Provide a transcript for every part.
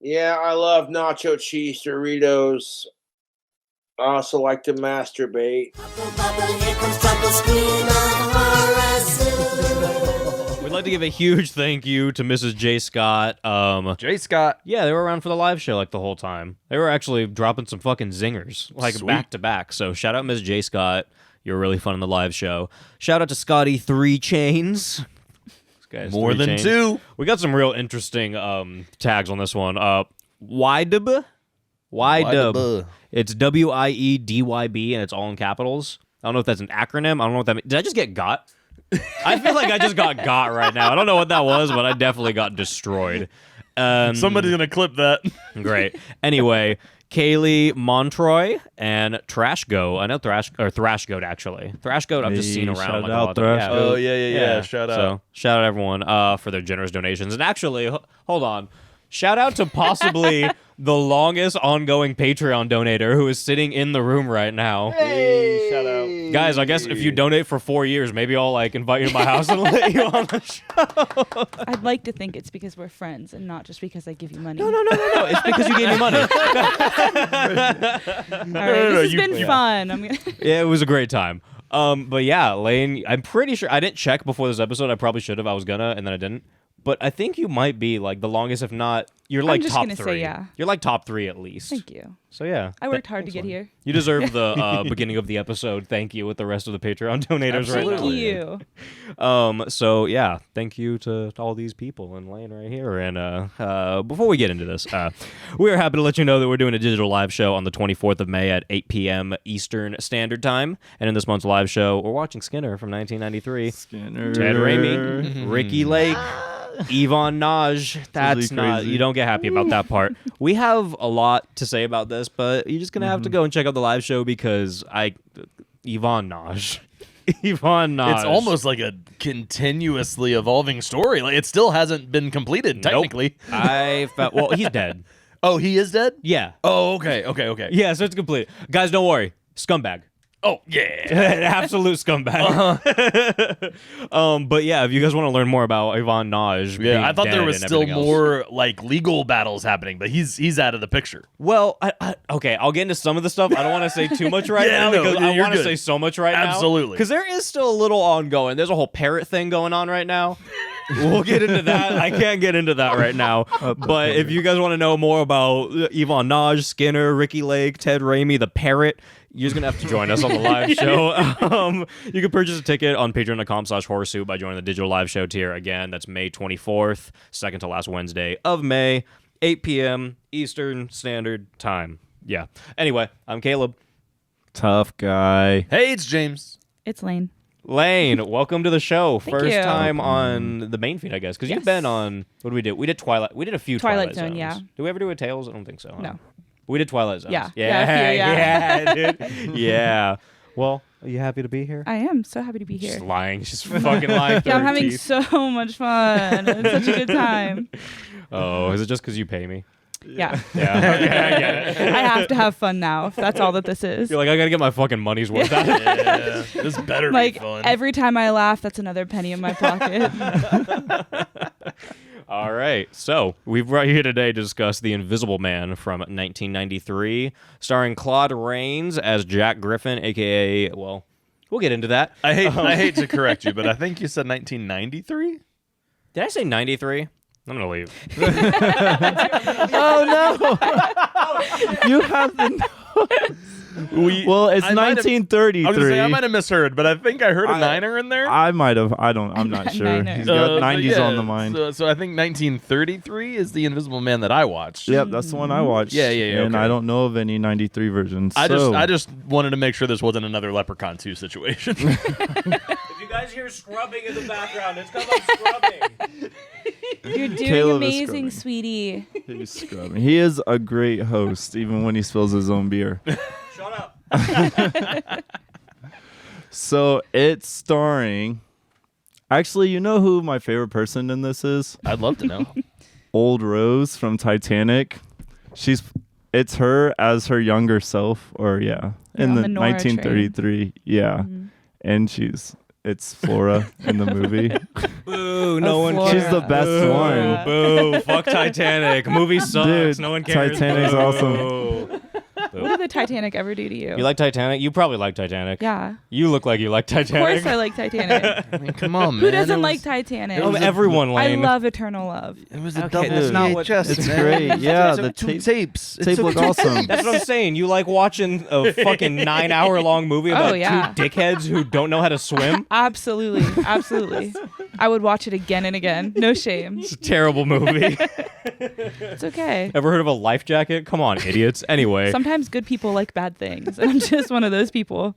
Yeah, I love nacho cheese Doritos. I also like to masturbate. We'd like to give a huge thank you to Mrs. J. Scott. J. Scott. Yeah, they were around for the live show like the whole time. They were actually dropping some fucking zingers, like back to back. So shout out Ms. J. Scott. You were really fun in the live show. Shout out to Scotty 3 Chains. More than chains. 2. We got some real interesting tags on this one. Ydub. It's WIEDYB, and it's all in capitals. I don't know if that's an acronym. I don't know what that means. Did I just get got? I feel like I just got right now. I don't know what that was, but I definitely got destroyed. Somebody's going to clip that. Great. Anyway, Kaylee Montroy and Trash Goat. I know Thrash Goat, actually. Thrash Goat I've just seen around. Shout like out a lot. Thrash Goat. Oh, yeah. Shout out. So, shout out everyone for their generous donations. And actually, hold on. Shout out to possibly the longest ongoing Patreon donator who is sitting in the room right now. Hey, shout out. Guys, I guess if you donate for 4 years, maybe I'll like invite you to my house and let you on the show. I'd like to think it's because we're friends and not just because I give you money. No. It's because you gave me money. All right, this has been fun. Yeah, it was a great time. But yeah, Lane, I'm pretty sure I didn't check before this episode. I probably should have. I was gonna, and then I didn't. But I think you might be like the longest, if not, you're like just top gonna 3. say yeah. You're like top 3 at least. Thank you. So yeah, I worked hard to get here. You deserve the beginning of the episode. Thank you with the rest of the Patreon donators right now. Thank you. So yeah, thank you to all these people and Lane right here. And before we get into this, we are happy to let you know that we're doing a digital live show on the 24th of May at 8 p.m. Eastern Standard Time. And in this month's live show, we're watching Skinner from 1993. Skinner. Ted Raimi, Ricky Lake. Yvonne Naj. That's not, you don't get happy about that part. We have a lot to say about this, but you're just going to have to go and check out the live show because Yvonne Naj. Yvonne Naj. It's almost like a continuously evolving story. Like it still hasn't been completed, technically. Nope. Well, he's dead. Oh, he is dead? Yeah. Oh, okay. Yeah, so it's complete. Guys, don't worry. Scumbag. Oh, yeah. Absolute scumbag. But yeah, if you guys want to learn more about Yvonne Naj, I thought there was still else. more like legal battles happening, but he's out of the picture. Well, okay, I'll get into some of the stuff. I don't want to say too much right now because I want to say so much right now. Absolutely. Because there is still a little ongoing. There's a whole parrot thing going on right now. We'll get into that. I can't get into that right now. But if you guys want to know more about Yvonne Naj, Skinner, Ricky Lake, Ted Raimi, the parrot, you're just going to have to join us on the live show. You can purchase a ticket on patreon.com/horrorsuit by joining the digital live show tier. Again, that's May 24th, second to last Wednesday of May, 8 p.m. Eastern Standard Time. Yeah. Anyway, I'm Caleb. Tough guy. Hey, it's James. It's Lane. Lane, welcome to the show. Thank First you. time on the main feed, I guess, because you've been on. What did we do? We did Twilight. We did a few Twilight Zone. Zone, yeah. Did we ever do a Tales? I don't think so. Huh? No. We did Twilight Zones. Yeah. Yeah, dude. Yeah. Well, are you happy to be here? I am so happy to be here. She's lying. She's fucking lying. Yeah, I'm having so much fun. It's such a good time. Oh, is it just because you pay me? Yeah. Yeah. Okay, I get it. I have to have fun now. If that's all that this is. You're like, I gotta get my fucking money's worth out of it. Yeah, this better Like be fun. every time I laugh, that's another penny in my pocket. All right, so we've brought you here today to discuss The Invisible Man from 1993, starring Claude Rains as Jack Griffin, a.k.a., well, we'll get into that. I hate to correct you, but I think you said 1993? Did I say 93? I'm going to leave. Oh, no. You have the notes. Well, it's 1933. I was gonna say, I might have misheard, but I think I heard a niner in there. I might have. I'm not sure. Niner. He's got 90s on the mind. So I think 1933 is The Invisible Man that I watched. Yep, that's the one I watched. Yeah. And Okay. I don't know of any 93 versions. I just wanted to make sure this wasn't another Leprechaun 2 situation. If you guys hear scrubbing in the background, it's because I'm scrubbing. You're doing Caleb is amazing, scrubbing. sweetie. He's scrubbing. He is a great host, even when he spills his own beer. Shut up. So it's starring. Actually, you know who my favorite person in this is? I'd love to know. Old Rose from Titanic. It's her as her younger self, or in on the the Nora 1933. Yeah. Mhm. And she's it's Flora in the movie. Boo! No one Flora. cares. She's the best Flora. one. Boo! Fuck Titanic. Movie sucks. Dude, no one cares. Titanic's Boo. awesome. What did the Titanic ever do to you? You like Titanic? You probably like Titanic. Yeah. You look like you like Of Titanic. course I like Titanic. I mean, come on, man. Who doesn't It like was- Titanic? Everyone, I Lane. love Eternal Love. It was a Okay, double that's not what- VHS, It's man. great. Yeah, It's the two tape- tapes. Tape look awesome. That's what I'm saying. You like watching a fucking 9-hour-long movie about Oh, yeah. two dickheads who don't know how to swim? Absolutely. Absolutely. I would watch it again and again. No shame. It's a terrible movie. It's okay. Ever heard of a life jacket? Come on, idiots. Anyway, Sometimes good people like bad things. And I'm just one of those people.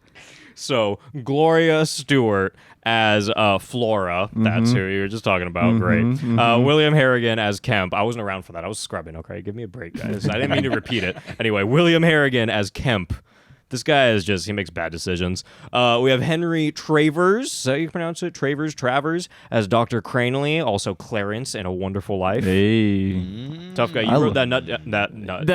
so Gloria Stewart as Flora. That's who you were just talking about. Great. William Harrigan as Kemp. I wasn't around for that. I was scrubbing. Okay, give me a break, guys. I didn't mean to repeat it. Anyway, William Harrigan as Kemp. This guy is just, he makes bad decisions. We have Henry Travers, is that how you pronounce it? Travers, as Dr. Cranley, also Clarence in A Wonderful Life. Hey. Tough guy. You I wrote lo- that nut. That nut.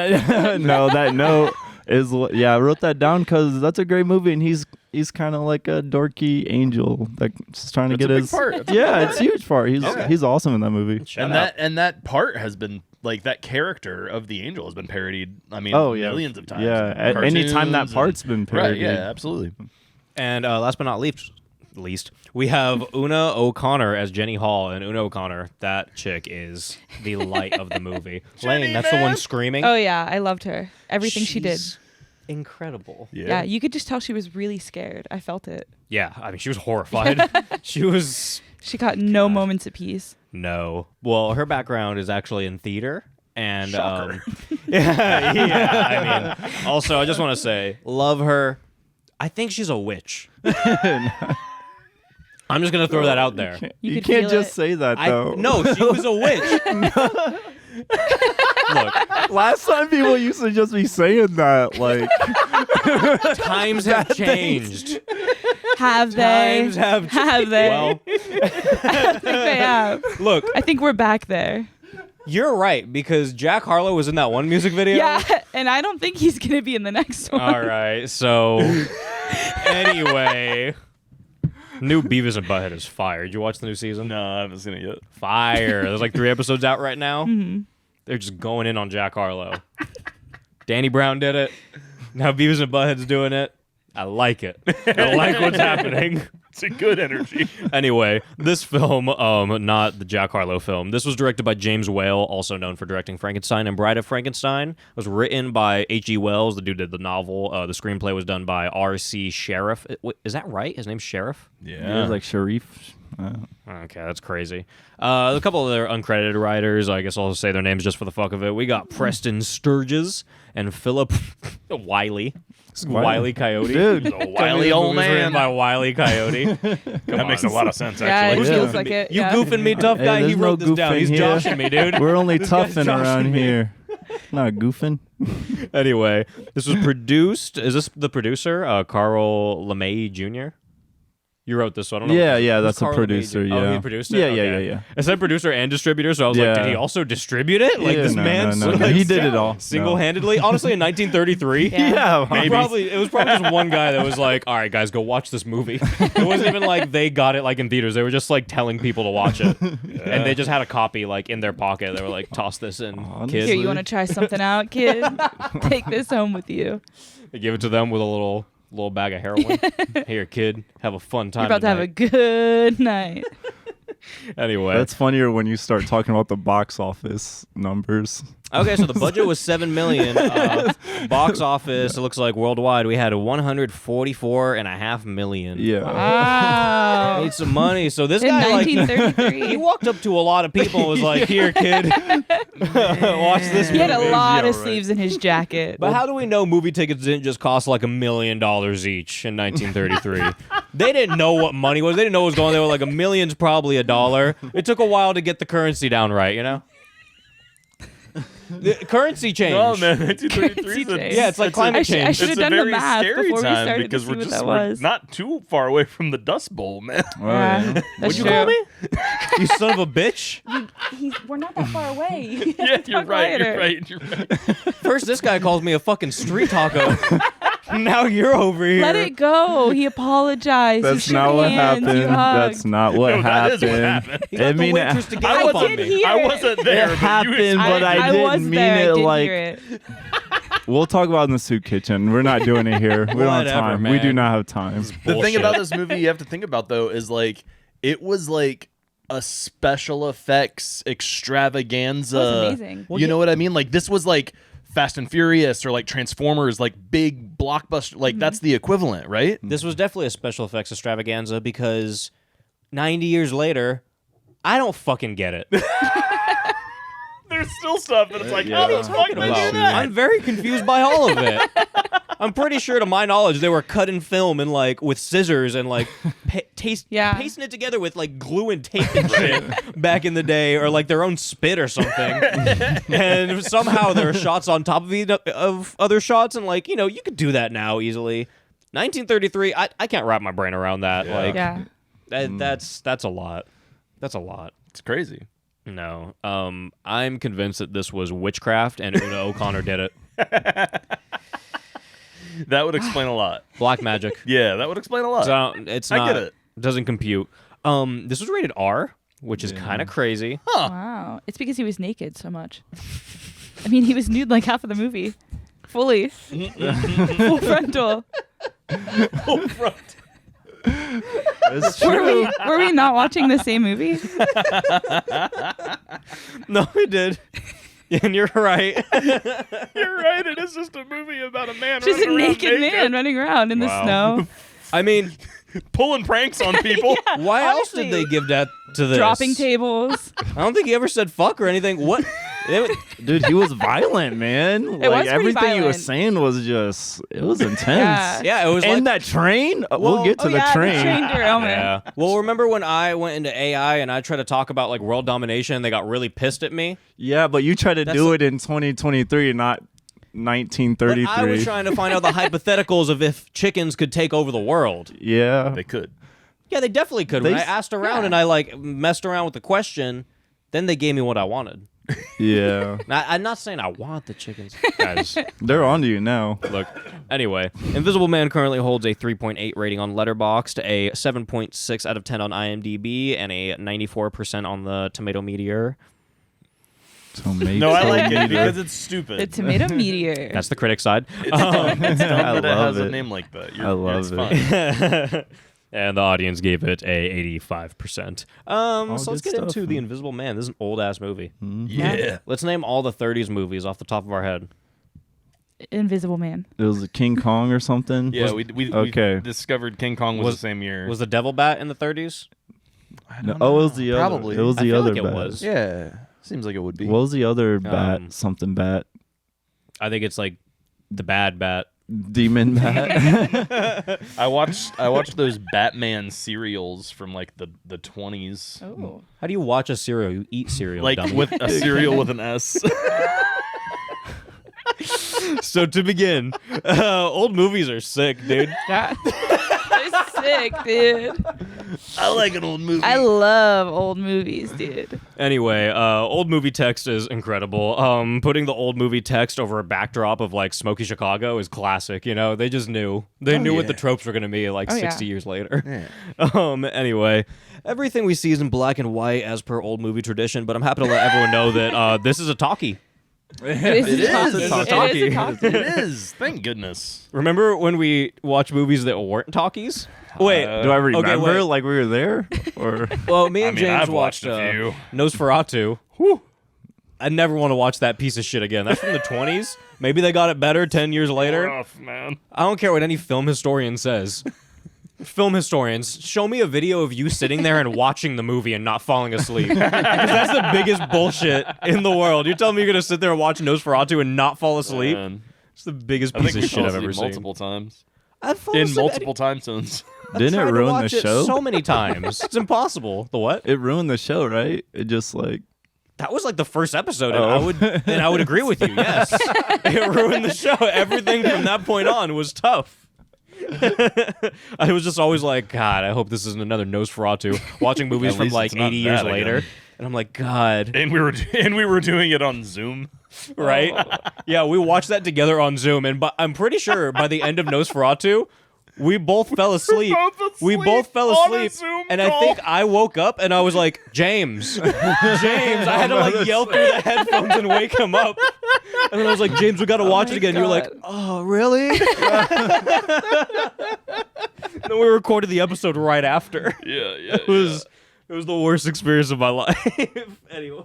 No, that note is I wrote that down because that's a great movie, and he's kind of like a dorky angel that's trying to It's get a big his part. It's a yeah, it's a huge part. He's Okay. he's awesome in that movie. Shout And out. that part has been like that character of the angel has been parodied. I mean, Oh yeah, millions of times. Yeah, in anytime that cartoons part's been and- parodied. Right. Yeah. Absolutely. And last but not least, we have Una O'Connor as Jenny Hall. And Una O'Connor, that chick is the light of the movie. Lane, that's the one screaming. Oh, yeah. I loved her. Everything she did. She's incredible. Yeah. You could just tell she was really scared. I felt it. Yeah, I mean, she was horrified. She was... She got no moments of peace. No. Well, her background is actually in theater. And yeah, I mean, also, I just want to say, love her. I think she's a witch. I'm just gonna throw that out there. You You could can't feel just it. say that though. No, she was a witch. Look, Last time people used to just be saying that, like times have changed. Have they? Times have Have they? Well, I think they have. look, I think we're back there. you're right because Jack Harlow was in that one music video. Yeah, and I don't think he's going to be in the next one. All right. So, anyway, new Beavis and Butthead is fire. Did you watch the new season? No, I haven't seen it yet. Fire. There's like 3 episodes out right now. Mm-hmm. They're just going in on Jack Harlow. Danny Brown did it. Now Beavis and Butthead's doing it. I like it. I like what's happening. It's a good energy. Anyway, this film, not the Jack Harlow film. This was directed by James Whale, also known for directing Frankenstein and Bride of Frankenstein. It was written by H.G. Wells, the dude that did the novel. The screenplay was done by R.C. Sheriff. Is that right? His name's Sheriff? it was like Sharif. Okay, that's crazy. A couple of their uncredited writers, I guess I'll say their names just for the fuck of it. We got Preston Sturges and Philip Wiley. Wiley Coyote. Dude. He's a wily It old was written man. by Wiley Coyote. That makes a lot of sense, Yeah, actually. it Yeah. feels like it. You yeah. goofing me, tough Hey, guy? He there's no wrote this down. goofing He's here. joshing me, dude. We're only guy's toughing joshing around me. here. Not goofing. Anyway, this was produced. Is this the producer? Carl LeMay Jr.? You wrote this, so I don't know. Yeah, Who's that's a Carl LeMay producer. Jr.? Yeah. Oh, he produced it? Yeah, Okay. yeah. It said producer and distributor, so I was like, Yeah. did he also distribute it? Like, Yeah, this no, man no, no. like, He did it all. single-handedly? Honestly, in 1933? Yeah. It was probably just one guy that was like, all right, guys, go watch this movie. It wasn't even like they got it like in theaters. They were just like telling people to watch it. And they just had a copy like in their pocket. They were like, toss this in, Honestly. kid. Here, you want to try something out, kid? Take this home with you. They give it to them with a little bag of heroin. Here, kid, have a fun time. You're about to have a good night. Anyway. That's funnier when you start talking about the box office numbers. Okay, so the budget was $7 million. Box office, it looks like worldwide, we had $144.5 million. Yeah. Wow. Need some money. So this In guy, like, 1933. he walked up to a lot of people and was like, "Here, kid, watch this He had a movie." lot Yeah, of right. sleeves in his jacket. But how do we know movie tickets didn't just cost like $1 million each in 1933? They didn't know what money was. They didn't know what was going on. They were like, $1 million's probably $1. It took a while to get the currency down right, you know? The currency changed. Oh man, 1933 is Currency Yeah, it's like climate I change. should have It's a done the very math scary before we time started because to see we're what just that we're was. not too far away from the Dust Bowl, man. Yeah, that's What'd you true. call me? You son of a bitch. We're not that far away. Yeah, you're Talk right. later. You're right. You're right. First, this guy calls me a fucking street taco. Now you're over here. Let it go. He apologized. That's He not shook what hands. You happened. hugged. That's not what No, that is happened. what happened. You got I the mean, waitress to it gang up on did me. hear I it. wasn't there. but happened, you but I didn't was mean there. it I did like- hear it. We'll talk about it in the soup kitchen. We're not doing it here. We don't have Whatever, time. We do man. not have time. The thing Bullshit. about this movie you have to think about though is like it was like a special effects extravaganza. It was amazing. You know what I mean? Like this was like Fast and Furious or like Transformers, like big blockbuster. Like that's the equivalent, right? This was definitely a special effects extravaganza because 90 years later, I don't fucking get it. There's still stuff that it's like, Yeah. how the fuck did they do that? I'm very confused by all of it. I'm pretty sure, to my knowledge, they were cutting film and like with scissors and like Yeah. pasting it together with like glue and tape and shit back in the day, or like their own spit or something. And somehow there are shots on top of other shots, and like you could do that now easily. 1933, I can't wrap my brain around that. Yeah. Like Yeah. that's a lot. That's a lot. It's crazy. No, I'm convinced that this was witchcraft and Una O'Connor did it. That would explain a lot. Black magic. Yeah, that would explain a lot. So it's I not. get it. Doesn't compute. This was rated R, which is kind of crazy. Wow. It's because he was naked so much. I mean, he was nude like half of the movie. Fully. Full frontal. Full front. It's true. Were we not watching the same movie? No, we did. And you're right. You're right. It is just a movie about a man Just a running around naked man running around in the Wow. snow, I mean, pulling pranks on people. why else honestly. did they give that to this? dropping tables. I don't think he ever said fuck or anything. What? Dude, he was violent, man. was Like pretty everything he violent. was saying was just it was intense. Yeah. Yeah, it was And like that train, we'll get to Oh, the yeah, train. the train derailment. Yeah. Well, remember when I went into AI and I tried to talk about like world domination and they got really pissed at me? Yeah, but you try to That's do a- it in 2023, not 1933. But I was trying to find out the hypotheticals of if chickens could take over the world. Yeah. They could. Yeah, they definitely could. They When I s- asked around and I like messed around with the question, then they gave me what I wanted. Yeah. Now, I'm not saying I want the chickens, guys. They're on to you now. Look, anyway, Invisible Man currently holds a 3.8 rating on Letterboxd, a 7.6 out of 10 on IMDb, and a 94% on the Tomato Meteor. No, I like it because it's stupid. The tomato meteor. That's the critic side. It's dumb I that it has love a it. name like that. I love it's it. fine. And the audience gave it a 85%. So let's good get stuff, into The man. Invisible Man. This is an old-ass movie. Yeah. Let's name all the 30s movies off the top of our head. Invisible Man. It was a King Kong or something. Yeah, we Okay. discovered King Kong was the same year. Was the Devil Bat in the 30s? No, oh, it was the other. Probably. It was I the feel other like it bat. was. Yeah. Seems like it would be. What was the other bat? Something bat. I think it's like the Bad Bat. Demon bat. I watched those Batman serials from like the 20s. Oh. How do you watch a cereal? You eat cereal, Like dummy. with a cereal with an S. So to begin, old movies are sick, dude. That is sick, dude. I like an old movie. I love old movies, dude. Anyway, old movie text is incredible. Putting the old movie text over a backdrop of like smoky Chicago is classic. You know, they just knew. They knew what the tropes were gonna be like Oh, 60 yeah. years later. Anyway, everything we see is in black and white as per old movie tradition. But I'm happy to let everyone know that this is a talkie. It is is. a talkie. It is a talkie. It is. Thank goodness. Remember when we watched movies that weren't talkies? Wait, Do I remember wait. like we were there? Or well, me and I mean, James I've watched a watched few. Nosferatu. Whew. I never want to watch that piece of shit again. That's from the 20s. Maybe they got it better 10 years later. Rough, man. I don't care what any film historian says. Film historians, show me a video of you sitting there and watching the movie and not falling asleep. Because that's the biggest bullshit in the world. You're telling me you're going to sit there and watch Nosferatu and not fall asleep? Man. It's the biggest I piece think of we shit fell I've ever asleep seen. multiple times. I've fallen In asleep multiple time zones. didn't it tried to ruin the watch it show? so many times. It's impossible. The what? It ruined the show, right? It just like That was like the first episode, Oh. and I would agree with you. Yes, it ruined the show. Everything from that point on was tough. I was just always like, God, I hope this isn't another Nosferatu. Watching movies At from least like it's not 80 years that later. again. And I'm like, God, And we were doing it on Zoom. right? Yeah, we watched that together on Zoom, and I'm pretty sure by the end of Nosferatu, we both fell asleep. We both fell on a asleep, Zoom and I call. think I woke up and I was like, James, James. I had to like yell through the headphones and wake him up. And then I was like, James, we got to watch it again. And you were like, oh, really? And then we recorded the episode right after. Yeah. It was the worst experience of my life. Anyway.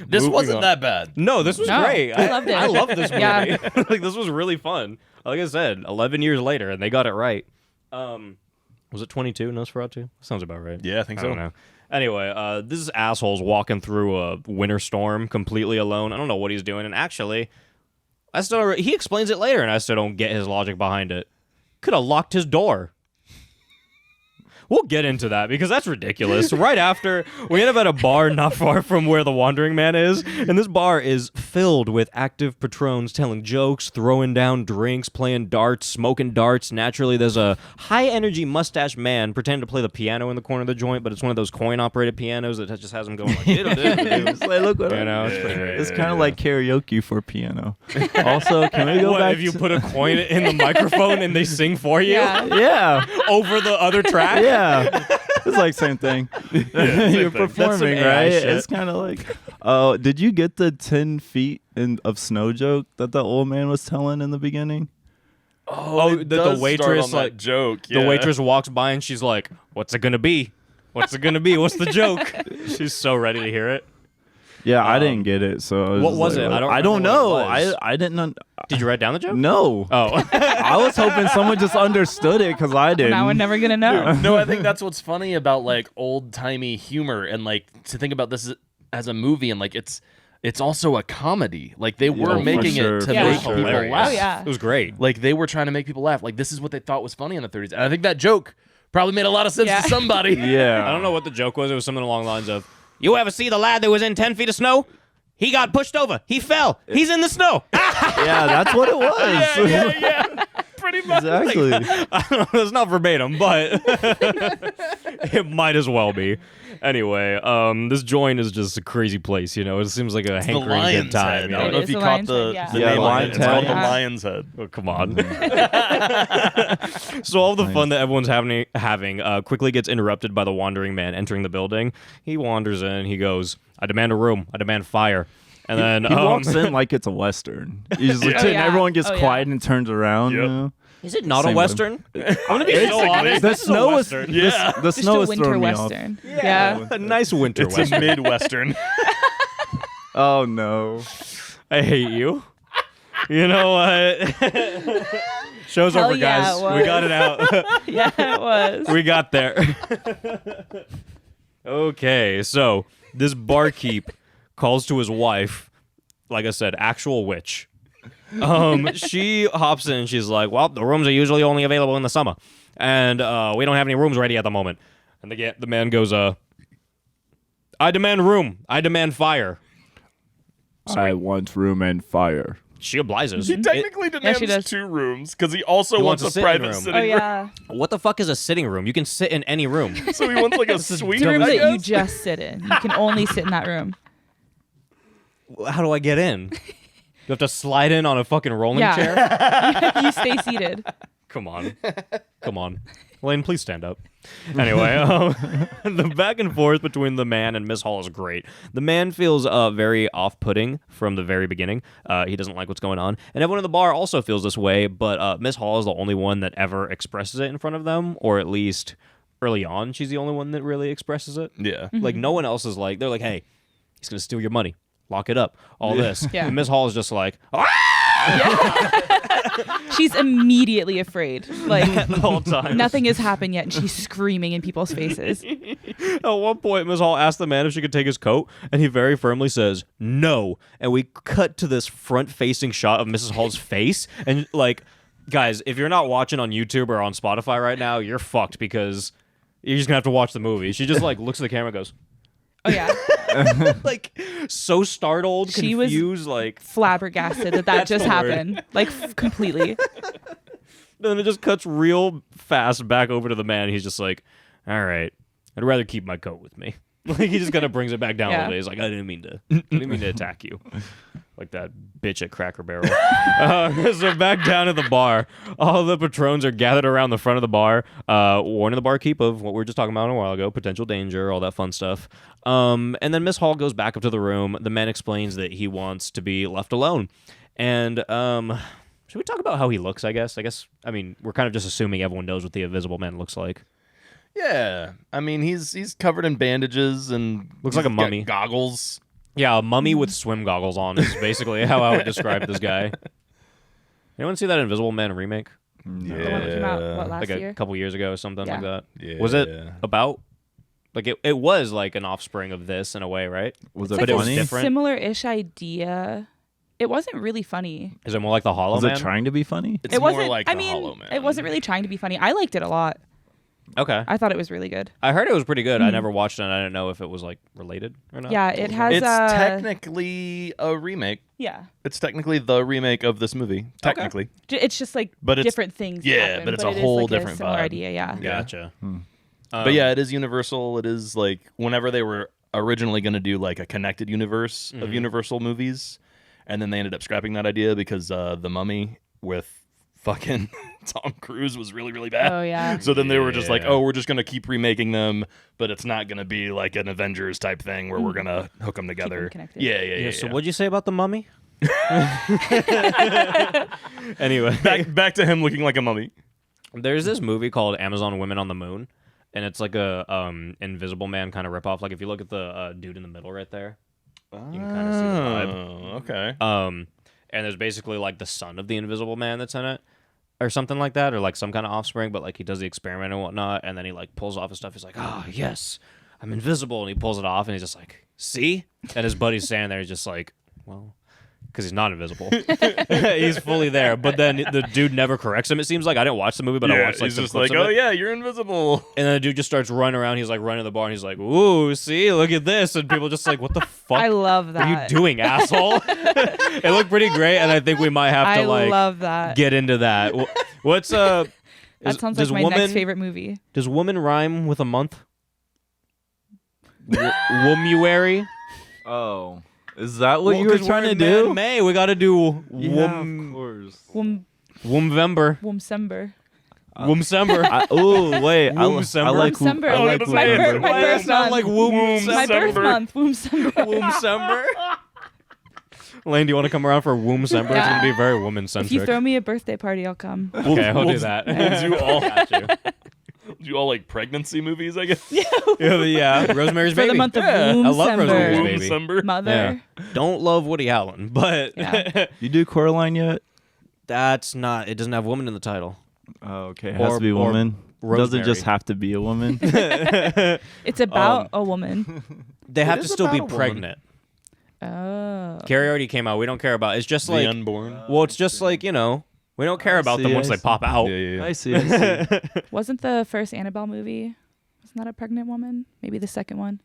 This Moving wasn't on. that bad. No, this was No, great. I loved it. I love this movie. Yeah. Like this was really fun. Like I said, 11 years later, and they got it right. Was it 22 Nosferatu? Sounds about right. Yeah, I think I so. don't know. Anyway, this asshole's walking through a winter storm completely alone. I don't know what he's doing, and actually, he explains it later, and I still don't get his logic behind it. Could have locked his door. We'll get into that because that's ridiculous. Right after, we end up at a bar not far from where the Wandering Man is, and this bar is filled with active patrons telling jokes, throwing down drinks, playing darts, smoking darts. Naturally, there's a high-energy mustache man pretending to play the piano in the corner of the joint, but it's one of those coin-operated pianos that just has him going like, It's like, look what you know, it's pretty great. It's kind of like karaoke for piano. Also, can we go What, back if you to- put a coin in the microphone and they sing for you Yeah. Yeah, over the other track? yeah. It's like same thing. You're thing. performing, That's some AI right? shit. It's kind of like, did you get the 10 feet of snow joke that the old man was telling in the beginning? Oh, it the does waitress, start on like, that joke. The waitress walks by and she's like, "What's it gonna be? What's it gonna be? What's the joke?" She's so ready to hear it. Yeah, I didn't get it. So What was like, it? I don't I don't remember know. what it was. I didn't. Did you write down the joke? No. Oh, I was hoping someone just understood it because I didn't. Now we're never gonna know. No, I think that's what's funny about like old timey humor and like to think about this as a movie and like it's also a comedy. Like they were for making sure, it to Yeah. make for people hilarious. laugh. Oh, yeah. It was great. Like they were trying to make people laugh. Like this is what they thought was funny in the 30s. And I think that joke probably made a lot of sense Yeah. to somebody. Yeah. I don't know what the joke was. It was something along the lines of, "You ever see the lad that was in 10 feet of snow? He got pushed over. He fell. He's in the snow." Yeah, that's what it was. yeah. Pretty much. Exactly. I don't know, it's not verbatim, but it might as well be. Anyway, this joint is just a crazy place, you know. It seems like a The hankering Lion's good time. Head. You I know? don't know It if is you the caught Lion's the, Head, yeah. the Yeah, name on it. Lion's It's called the Head. Yeah. Lion's Head. Oh, come on. So all the fun that everyone's having quickly gets interrupted by the Wandering Man entering the building. He wanders in. He goes, "I demand a room. I demand fire." And then He walks in like it's a Western. He's just like, Oh, yeah. everyone gets Oh, yeah. quiet and turns around. Yep. You know? is it not Same a with Western? I'm gonna be so honest. The this is a snow is Western. Yeah. the Just snow a is winter throwing me off. western. Yeah. A nice winter It's Western. a Midwestern. Oh no. I hate you. You know what? Show's Hell over, yeah, guys. it was. We got it out. Yeah, it was. We got there. Okay, so this barkeep calls to his wife, like I said, actual witch. She hops in and she's like, "Well, the rooms are usually only available in the summer, and we don't have any rooms ready at the moment." And the man goes, "I demand room. I demand fire." I want room and fire. She obliges. He technically demands she does. 2 rooms because he also He wants wants a a sitting private room. sitting Oh room. yeah. What the fuck is a sitting room? You can sit in any room. So he wants like a is suite. The room I that you guess? just sit in. You can only sit in that room. How do I get in? You have to slide in on a fucking rolling Yeah. chair? You stay seated. Come on. Come on. Lane, please stand up. Anyway, the back and forth between the man and Miss Hall is great. The man feels very off-putting from the very beginning. He doesn't like what's going on. And everyone in the bar also feels this way, but Miss Hall is the only one that ever expresses it in front of them, or at least early on, she's the only one that really expresses it. Yeah. Like, no one else is like, they're like, "Hey, he's going to steal your money. Lock it up." All this. Yeah. And Miss Hall is just like, "Ah!" She's immediately afraid. Like the whole time. nothing has happened yet, and she's screaming in people's faces. At one point, Ms. Hall asked the man if she could take his coat, and he very firmly says, "No." And we cut to this front-facing shot of Mrs. Hall's face, and like, guys, if you're not watching on YouTube or on Spotify right now, you're fucked because you're just gonna have to watch the movie. She just like looks at the camera, and goes, Oh yeah. like, so startled, She was- confused, like. Flabbergasted that That's just the word. happened. Like completely. Then it just cuts real fast back over to the man. He's just like, "All right, I'd rather keep my coat with me." Like he just kind of brings it back down a Yeah. little bit. He's like, I didn't mean to attack you, like that bitch at Cracker Barrel. So back down at the bar, all the patrons are gathered around the front of the bar, warning the barkeep of what we were just talking about a while ago, potential danger, all that fun stuff. And then Miss Hall goes back up to the room. The man explains that he wants to be left alone, and should we talk about how he looks? I mean, we're kind of just assuming everyone knows what the Invisible Man looks like. Yeah, I mean he's covered in bandages and Looks like a he's got mummy. goggles. Yeah, a mummy with swim goggles on is basically how I would describe this guy. Anyone see that Invisible Man remake? The one that came out, what, last Like year? a couple years ago or something like Yeah. that. Yeah. Was it about, like it was like an offspring of this in a way, right? Was It's it like it was funny? a different? similar-ish idea. It wasn't really funny. Is it more like the Hollow Was Man? it trying to be funny? It's it more wasn't. like I the mean, Hollow Man. it wasn't really trying to be funny. I liked it a lot. Okay. I thought it was really good. I heard it was pretty good. I Mhm. never watched it. And I didn't know if it was like related or not. Yeah, it has. It's technically a remake. Yeah, It's technically the remake of this movie. Technically. it's just like But it's- different things. yeah, happen, but it's it a is, whole like, different similar vibe. idea. Yeah. Gotcha. But yeah, it is Universal. It is like whenever they were originally going to do like a connected universe of Universal movies, and then they ended up scrapping that idea because The Mummy with fucking Tom Cruise was really, really bad. Oh yeah. So then they were just like, Yeah. oh, we're just going to keep remaking them, but it's not going to be like an Avengers type thing where we're going to hook them together. connected. Yeah. So what'd you say about the mummy? Anyway, back to him looking like a mummy. there's this movie called Amazon Women on the Moon, and it's like a Invisible Man kind of ripoff. Like if you look at the dude in the middle right there, you can kind of see the vibe. Oh, okay. And there's basically like the son of the Invisible Man that's in it, or something like that, or like some kind of offspring. But like he does the experiment and whatnot, and then he like pulls off his stuff. He's like, "Ah, yes, I'm invisible," and he pulls it off, and he's just like, "See?" And his buddy's standing there, he's just like, "Well." Because he's not invisible. He's fully there. But then the dude never corrects him, it seems like. I didn't watch the movie, but I watched like he's some just clips like, of oh it. yeah, you're invisible. And then the dude just starts running around. He's like running the bar, and he's like, "Ooh, see, look at this." And people just like, "What the fuck I love that. are you doing, asshole?" It looked pretty great, and I think we might have to I like love that. get into that. What's That sounds like does my woman, next favorite movie. Does woman rhyme with a month? Womuary? Oh, is that what you were trying to do? May we got to do Yeah, of course. Womvember. Womsember. Womsember. Oh wait, I Wombsember. like Wombsember. I like Oh, My Wombsember. birth- my Why does birth it sound like month. womb? My birth Womsember. month. Womsember. Womsember. Lane, do you want to come around for Womsember? It's Yeah. going to be very woman If centric. you throw me a birthday party, I'll come. Okay, I'll do that. We'll do all, Got you. do all like pregnancy movies, I guess. Yeah, Rosemary's For Baby. the month of Yeah. I love Rosemary's Womsember. Baby. December. Mother. Don't love Woody Allen, but Yeah. You do Coraline yet? that's not. It doesn't have woman in the title. Oh, okay. It has Or- to be a or woman. Doesn't Rosemary. just have to be a woman. It's about a woman. They have is to still be about a woman. pregnant. Oh. Carrie already came out. We don't care about. It's just The like. unborn. Well, it's just like we don't care I about see, them I once they see. pop out. Yeah. I see. I see. Wasn't the first Annabelle movie? Wasn't that a pregnant woman? Maybe the second one.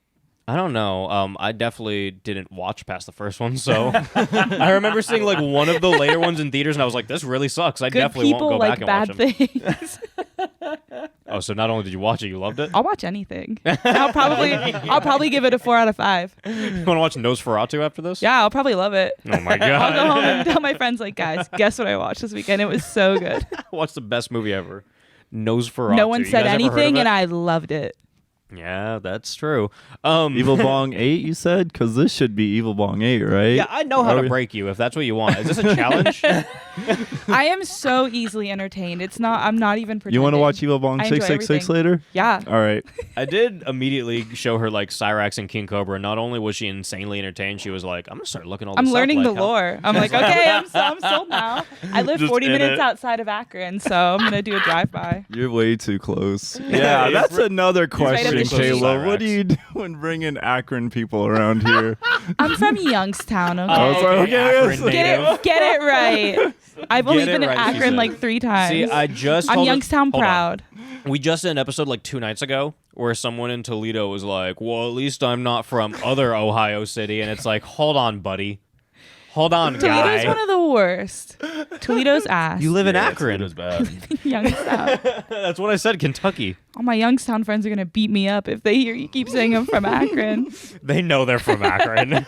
I don't know. I definitely didn't watch past the first one, so I remember seeing like one of the later ones in theaters, and I was like, "This really sucks." I Good definitely people won't go back like and watch bad them. things. Oh, so not only did you watch it, you loved it. I'll watch anything. I'll probably give it a 4 out of 5. You want to watch Nosferatu after this? Yeah, I'll probably love it. Oh my I'll go god! home and tell my friends, like, guys, guess what I watched this weekend? It was so good. Watch the best movie ever. Nosferatu. No one You said guys ever heard of anything, it? and I loved it. Yeah, that's true. Evil Bong 8, you said? Because this should be Evil Bong 8, right? Yeah, I know how Are to we- break you if that's what you want. Is this a challenge? I am so easily entertained. It's not. I'm not even pretending. You want to watch Evil Bong I enjoy 666 everything. later? Yeah. All right. I did immediately show her like Cyrax and King Cobra. Not only was she insanely entertained, she was like, "I'm gonna start looking all this I'm up, learning like, the how- lore. I'm like, okay, I'm sold now. I live Just 40 in minutes it. outside of Akron, so I'm gonna do a drive-by. You're way too close. Yeah, he's that's another right up question, the street. Kayla. What are you doing bringing Akron people around here? I'm from Youngstown. Okay. Oh, sorry. Okay, Akron yes. native. Get it right. I've only Get it been in right, she Akron said. like 3 times. See, I just I'm told Youngstown hold on. proud. We just did an episode like 2 nights ago where someone in Toledo was like, "Well, at least I'm not from other Ohio City," and it's like, hold on, buddy. Hold on, Toledo's guy. one of the worst. Toledo's ass. You live in Yeah, Akron. Toledo's bad. Youngstown. That's what I said, Kentucky. All my Youngstown friends are gonna beat me up if they hear you keep saying I'm from Akron. They know they're from Akron.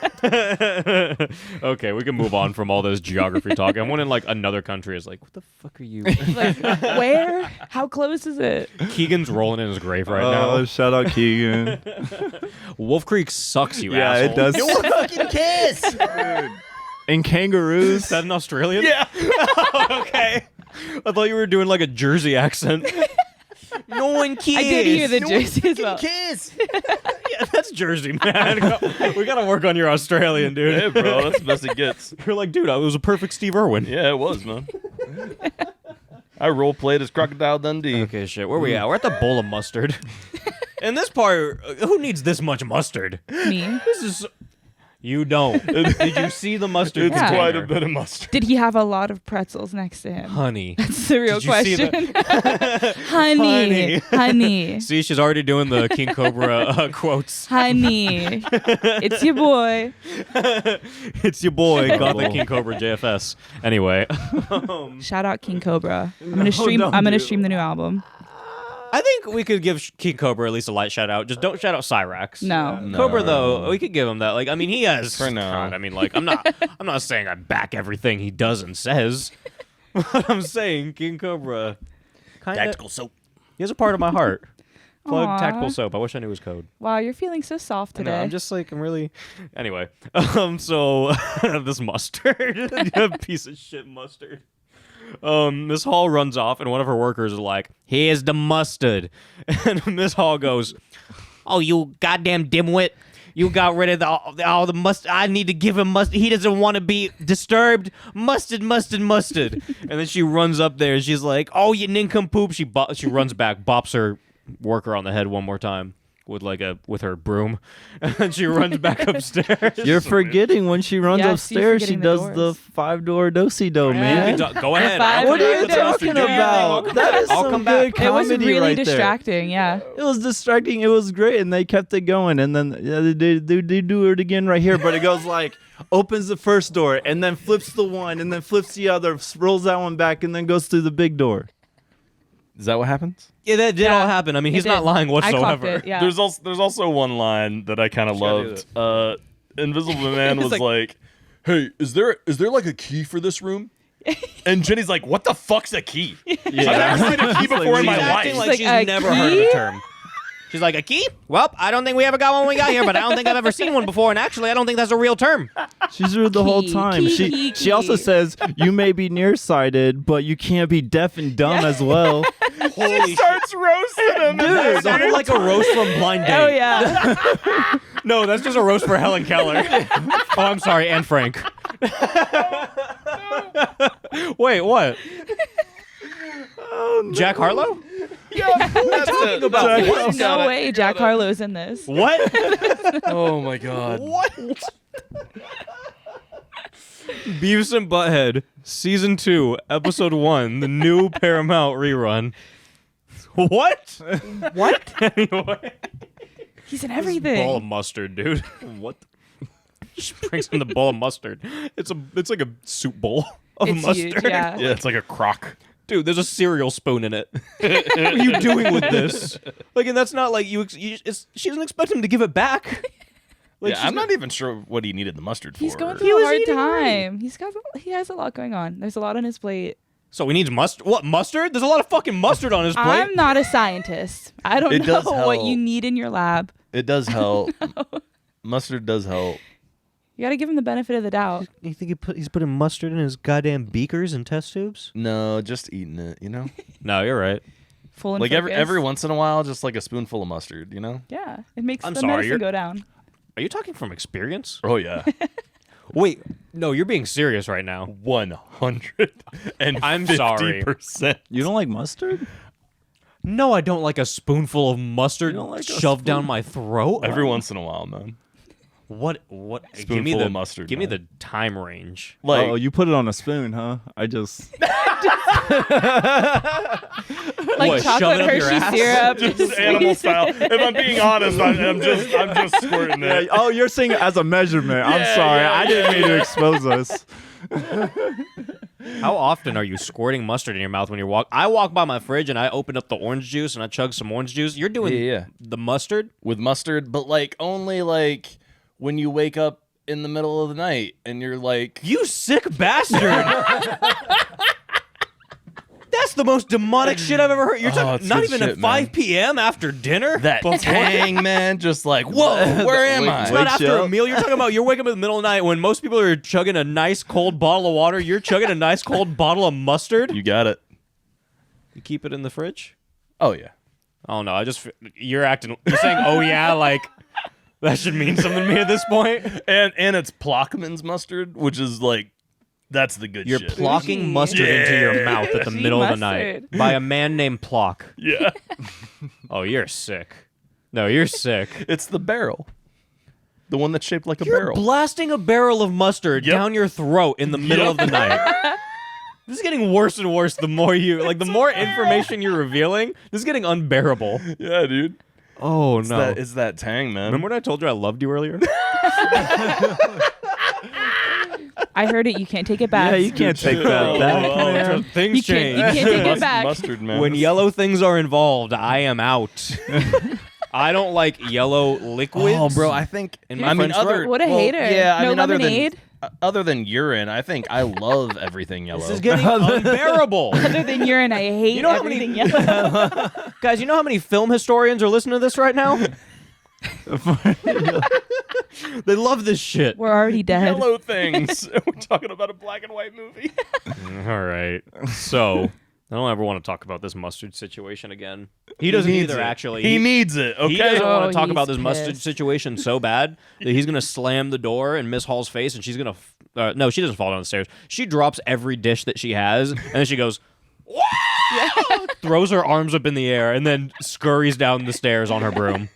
Okay, we can move on from all this geography talk. And one in like another country is like, what the fuck are you? Like, where? How close is it? Keegan's rolling in his grave right Oh, now. shout out Keegan. Wolf Creek sucks, you Yeah, asshole. it does. You want fucking kiss? And kangaroos. Is that an Australian? Yeah. Okay. I thought you were doing like a Jersey accent. No one cares. I did hear the Jersey as well. Kiss. Yeah, that's Jersey, man. We gotta work on your Australian, dude. Hey, bro, that's the best it gets. You're like, dude, I was a perfect Steve Irwin. Yeah, it was, man. I role played as Crocodile Dundee. Okay, shit. Where we at? We're at the bowl of mustard. In this part, who needs this much mustard? Me. This is. You don't. Did you see the mustard? It's Yeah. quite a bit of mustard. Did he have a lot of pretzels next to him? Honey. That's the real Did you see question. Honey. Honey. See, she's already doing the King Cobra quotes. Honey. It's your boy. It's your boy, Gothic King Cobra JFS. Anyway, Shout out King Cobra. I'm gonna stream the new album. I think we could give King Cobra at least a light shout out. Just don't shout out Cyrax. No. Cobra though, we could give him that. Like, I mean, he has. For now. God, I mean, like, I'm not saying I back everything he does and says. But I'm saying King Cobra, Tactical soap. he has a part of my heart. Plug Aw. tactical soap. I wish I knew his code. Wow, you're feeling so soft I know, today. I'm just like, I'm really. Anyway, so this mustard, piece of shit mustard. Miss Hall runs off, and one of her workers is like, "Here's the mustard," and Miss Hall goes, "Oh, you goddamn dimwit! You got rid of all the mustard. I need to give him mustard. He doesn't want to be disturbed. Mustard, mustard, mustard." And then she runs up there, and she's like, "Oh, you nincompoop!" She runs back, bops her worker on the head one more time with her broom, and she runs back upstairs. You're forgetting when she runs Yes, you're upstairs, she forgetting the does the doors. 5-door do-si-do, You man. can go ahead. Five What are you door talking do-si-do. about? That is I'll some come good back. It was comedy really right distracting, yeah. there. It was distracting. It was great, and they kept it going. And then they do it again right here, but it goes like opens the first door, and then flips the one, and then flips the other, rolls that one back, and then goes through the big door. Is that what happens? Yeah, that did Yeah, all happen. I mean, it he's not did. lying I clocked whatsoever. it, yeah. There's also one line that I kind of gotta do loved. Invisible Man was like, "Hey, is there like a key for this room?" And Jenny's like, "What the fuck's a key? I've never seen a key before in my She's acting life." like she's Like, a never heard of the key? term. She's like, a key? Well, I don't think we ever got one when we got here, but I don't think I've ever seen one before, and actually, I don't think that's a real term. She's rude the whole Key, time. key, She also key. says you may be nearsighted, but you can't be deaf and dumb as well. Holy shit. Starts roasting him. Dude, sounded like a roast from Blind Date. Oh, yeah. No, that's just a roast for Helen Keller. Oh, I'm sorry, and Frank. Wait, what? Jack Harlow? That's it. about? That's it. There's no way Jack Harlow's in this. What? Oh my god. What? Beavis and Butthead, Season 2, Episode 1, the new Paramount rerun. What? What? Anyway. He's in Bowl of everything. mustard, dude. What? She brings in the bowl of mustard. It's like a soup bowl of It's mustard. huge, yeah. Yeah, it's like a crock. Dude, there's a cereal spoon in it. What are you doing with this? Like, and that's not like she doesn't expect him to give it back. Like, Yeah, I'm not even sure what he needed the mustard for. He's going He through a was hard eating time. He has a lot going on. There's a lot on his plate. So he needs mustard. What, mustard? There's a lot of fucking mustard on his plate. I'm not a scientist. I don't It know does what help. you need in your lab. It does help. Mustard does help. You got to give him the benefit of the doubt. You think he's putting mustard in his goddamn beakers and test tubes? No, just eating it, you know? No, you're right. Full and Like focused. every once in a while, just like a spoonful of mustard, you know? Yeah, it makes I'm the sorry, medicine you're- go down. Are you talking from experience? Oh yeah. Wait, no, you're being serious right now. 150%. I'm sorry. You don't like mustard? No, I don't like a spoonful of mustard You don't like a shoved down my throat. Every once in a while, man. What? Give me Spoonful the of mustard, Give me man. the time range. Like, Oh, you put it on a spoon, huh? I just. Like What, shove chocolate it up your Hershey ass? syrup. just animal style. If I'm being honest, I'm just squirting Yeah, it. oh, you're saying it as a measurement. I'm sorry. I didn't mean to expose us. How often are you squirting mustard in your mouth when you walk? I walk by my fridge and I open up the orange juice and I chug some orange juice. You're doing Yeah. the mustard? With mustard, but like only like when you wake up in the middle of the night and you're like, You sick bastard! That's the most demonic shit I've ever heard. You're talking it's not good even at shit, 5 man. p.m. after dinner? that tang, man, just like, whoa, where am I? It's not Wakes after you a up. meal. You're talking about you're waking up in the middle of the night when most people are chugging a nice cold bottle of water. You're chugging a nice cold bottle of mustard. You got it. You keep it in the fridge? Oh yeah. Oh no, you're saying oh yeah, like that should mean something to me at this point. And it's Plockman's mustard, which is like, that's the good You're shit. plocking mustard into your mouth at the Bougie middle of the night mustard. by a man named Plock. Yeah. Oh, you're sick. No, you're sick. It's the barrel. The one that's shaped like a You're barrel. blasting a barrel of mustard Yep. down your throat in the middle of the night. This is getting worse and worse the more the more information you're revealing. This is getting unbearable. Yeah, dude. Oh It's that tang, man. Remember when I told you I loved you earlier? I heard it. You can't take it back. Yeah, you can't take that back. Things You can't- you change. can't take it back. Mustard, man. When yellow things are involved, I am out. I don't like yellow liquids. Oh, bro, I think. In my friend's throat. What a hater. Yeah, I No mean, lemonade? other than urine, I think I love everything yellow. This is getting unbearable. Other than urine, I hate You know how many- everything yellow. Guys, you know how many film historians are listening to this right now? They love this shit. We're already dead. yellow things. We're talking about a black and white movie. All right. So, I don't ever want to talk about this mustard situation again. He doesn't needs either, it. actually. He needs it, okay? He doesn't want Oh, to talk he's about this mustard pissed. situation so bad that he's going to slam the door in Miss Hall's face and she's going to... no, she doesn't fall down the stairs. She drops every dish that she has and then she goes... "Wow!" Throws her arms up in the air and then scurries down the stairs on her broom.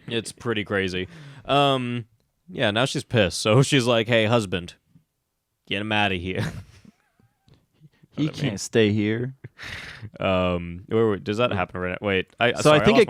It's pretty crazy. Yeah, now she's pissed. So she's like, hey, husband, get him out of here. He can't stay here. Does that happen right now? Wait, So I think it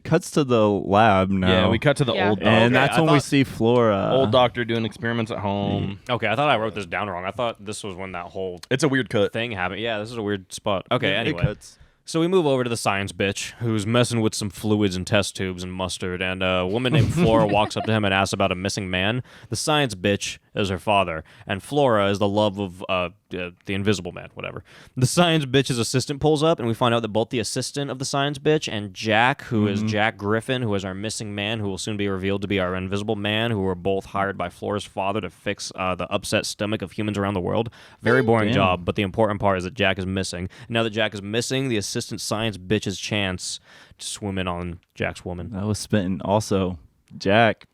cuts to the lab now. Yeah, we cut to the Yeah. old and Okay, that's I when we thought- see Flora. old doctor doing experiments at home. Okay, I thought I wrote this down wrong. I thought this was when that whole It's a weird cut. thing happened. Yeah, this is a weird spot. Okay, It anyway. cuts. So we move over to the science bitch who's messing with some fluids and test tubes and mustard, and a woman named Flora walks up to him and asks about a missing man. The science bitch is her father, and Flora is the love of the invisible man, whatever. The science bitch's assistant pulls up, and we find out that both the assistant of the science bitch and Jack, who is Jack Griffin, who is our missing man, who will soon be revealed to be our invisible man, who were both hired by Flora's father to fix the upset stomach of humans around the world. Very boring Damn. job, but the important part is that Jack is missing. Now that Jack is missing, the assistant science bitch's chance to swim in on Jack's woman. That was spitting. Also, Jack,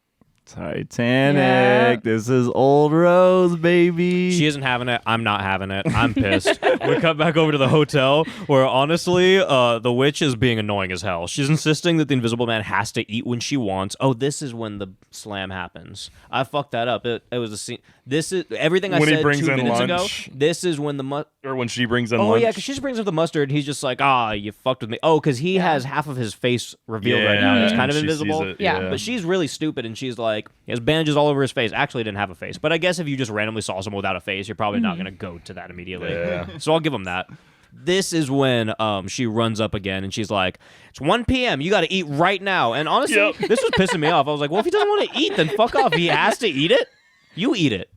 Titanic. Yeah. This is Old Rose, baby. She isn't having it. I'm not having it. I'm pissed. We cut back over to the hotel where honestly, the witch is being annoying as hell. She's insisting that the invisible man has to eat when she wants. Oh, this is when the slam happens. I fucked that up. It was a scene. This is everything I When he said brings 2 in minutes lunch. ago. This is when the Or when she brings in Oh lunch. yeah, because she just brings up the mustard. He's just like, you fucked with me. Oh, because he has half of his face revealed right now. He's kind of she sees invisible. it, Yeah. But she's really stupid, and she's like, he has bandages all over his face. Actually, he didn't have a face. But I guess if you just randomly saw someone without a face, you're probably not going to go to that immediately. Yeah. So I'll give him that. This is when she runs up again, and she's like, it's 1 p.m. You got to eat right now. And honestly, Yep. this was pissing me off. I was like, well, if he doesn't want to eat, then fuck off. He has to eat it. You eat it.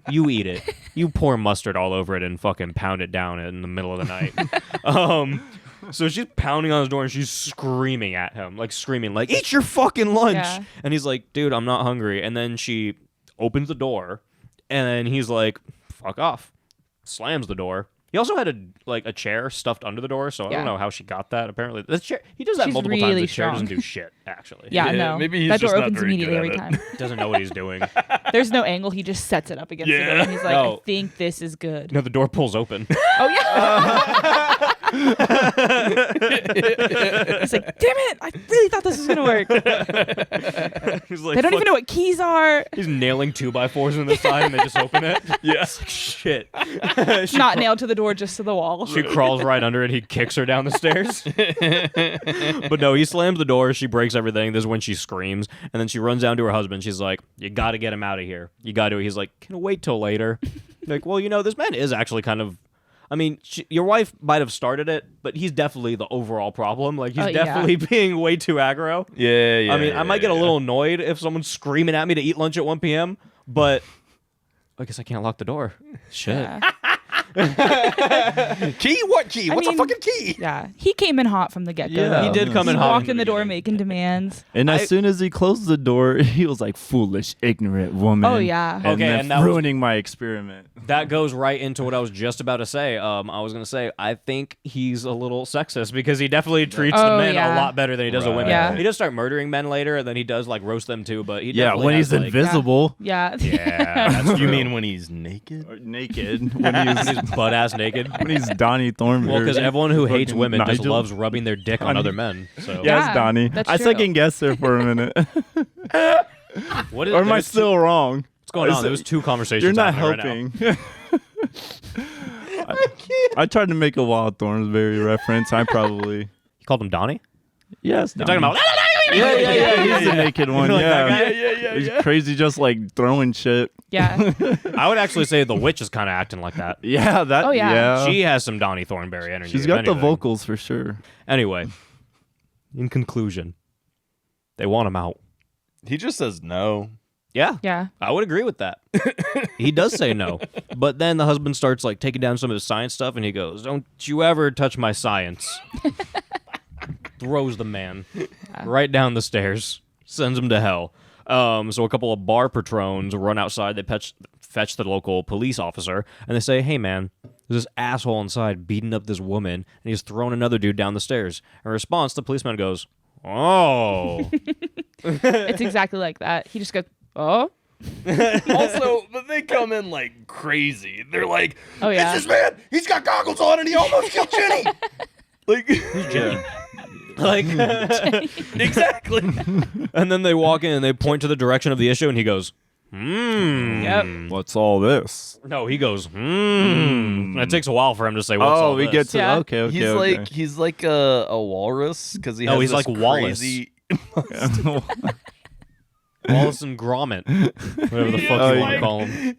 You eat it. You pour mustard all over it and fucking pound it down in the middle of the night. So she's pounding on his door and she's screaming at him, like eat your fucking lunch. Yeah. And he's like, dude, I'm not hungry. And then she opens the door and then he's like, fuck off. Slams the door. He also had a chair stuffed under the door, so I Yeah. don't know how she got that. Apparently, the chair, he does that She's multiple times. really The chair doesn't strong. do shit. Actually, Yeah, Yeah, no. maybe he's that just door not opens very good immediately at every it. time. doesn't know what he's doing. There's no angle. He just sets it up against the door. Yeah. And he's like, No. I think this is good. No, the door pulls open. Oh yeah. He's like, damn it! I really thought this was gonna work. He's like, They don't even know what keys are. He's nailing 2x4s in the side, and they just open it. Yeah. It's like, shit. Not nailed to the door, just to the wall. She crawls right under it. He kicks her down the stairs. But no, he slams the door. She breaks everything. This is when she screams. And then she runs down to her husband. She's like, you got to get him out of here. You got to. He's like, can I wait till later? Like, well, this man is actually kind of... I mean, your wife might have started it, but he's definitely the overall problem. Like, he's definitely being way too aggro. Yeah. I mean, I might get a little annoyed if someone's screaming at me to eat lunch at 1 p.m., but I guess I can't lock the door. Shit. Yeah. Key? What key? What's a fucking key? Yeah, he came in hot from the get-go. Yeah. though. He did come in He hot. walked in the door making demands. And as soon as he closed the door, he was like, "Foolish, ignorant woman." Oh, yeah. and Okay, then and that was- ruining my experiment. That goes right into what I was just about to say. I was going to say, I think he's a little sexist because he definitely treats the Oh, men yeah. a lot better than he does the women. Yeah. He does start murdering men later, and then he does like roast them too. But he Yeah, definitely when has, he's like, invisible, Yeah. Yeah, that's You true. mean when he's naked? or naked, when he's butt ass naked. when he's Donnie Thornberry. Well, because everyone who hates Fucking women just Nigel. loves rubbing their dick on other men. So Yes, Yeah, Donnie. that's I true. second guessed there for a minute. what is? Or am I there's still wrong? What's going on? Is There it- was two conversations. You're not happening right now. helping. I tried to make a Wild Thornsberry reference. I probably You called him Donnie? yes. You're talking about. yeah. He's the naked one. Like that Yeah, guy? He's crazy, just like throwing shit. Yeah. I would actually say the witch is kind of acting like that. Yeah, that. Oh, yeah. She has some Donnie Thornberry energy. She's if got the anything. vocals for sure. Anyway, in conclusion, they want him out. He just says no. Yeah, Yeah. I would agree with that. He does say no, but then the husband starts like taking down some of his science stuff, and he goes, "Don't you ever touch my science." Throws the man right down the stairs, sends him to hell. So a couple of bar patrons run outside. They fetch the local police officer, and they say, "Hey, man, there's this asshole inside beating up this woman, and he's throwing another dude down the stairs." In response, the policeman goes, "Oh." It's exactly like that. He just goes, oh. Also, but they come in like crazy. They're like, Oh, yeah. "It's this man. He's got goggles on and he almost killed Jenny." Like, Like, exactly. and then they walk in and they point to the direction of the issue, and he goes, Yep. What's all this? No, he goes, And it takes a while for him to say, what's all we this? get to Yeah. okay. He's like a walrus because he No, has he's this like Wallace. crazy- Wallace and Gromit. Whatever the fuck Oh, you want yeah. to call him.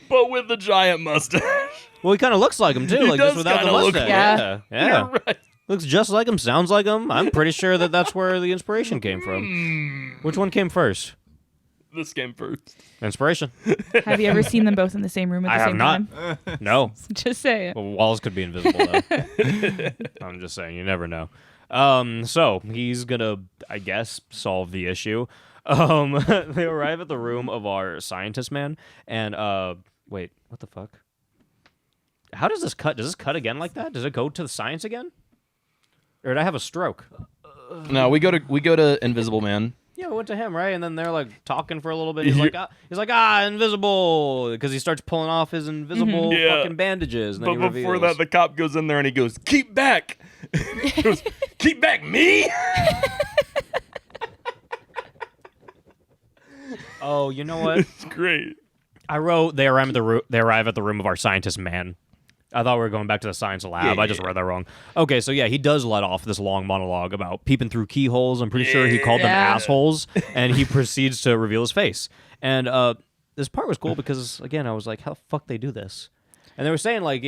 but with the giant mustache. Well, he kind of looks like him, too. He Like, just does without the kinda look mustache. like Yeah. You're right. Looks just like him, sounds like him. I'm pretty sure that that's where the inspiration came from. Which one came first? This came first. Inspiration. Have you ever seen them both in the same room at I the have same not. time? No. Just say it. Well, Wallace could be invisible, though. I'm just saying, you never know. So he's gonna, I guess, solve the issue. They arrive at the room of our scientist man, and wait, what the fuck? How does this cut? Does this cut again like that? Does it go to the science again, or did I have a stroke? No, we go to Invisible Man. Yeah, we went to him, right? And then they're like talking for a little bit. He's like, invisible, because he starts pulling off his invisible Yeah. fucking bandages. And then But he before reveals. that, the cop goes in there and he goes, "Keep back." He goes, "Keep back me?" Oh, you know what? It's great. I wrote they arrive at the room of our scientist man. I thought we were going back to the science lab. I just read that wrong. Okay, so yeah, he does let off this long monologue about peeping through keyholes. I'm pretty sure he called them Yeah. assholes, and he proceeds to reveal his face. And this part was cool because, again, I was like, how the fuck they do this? And they were saying, like,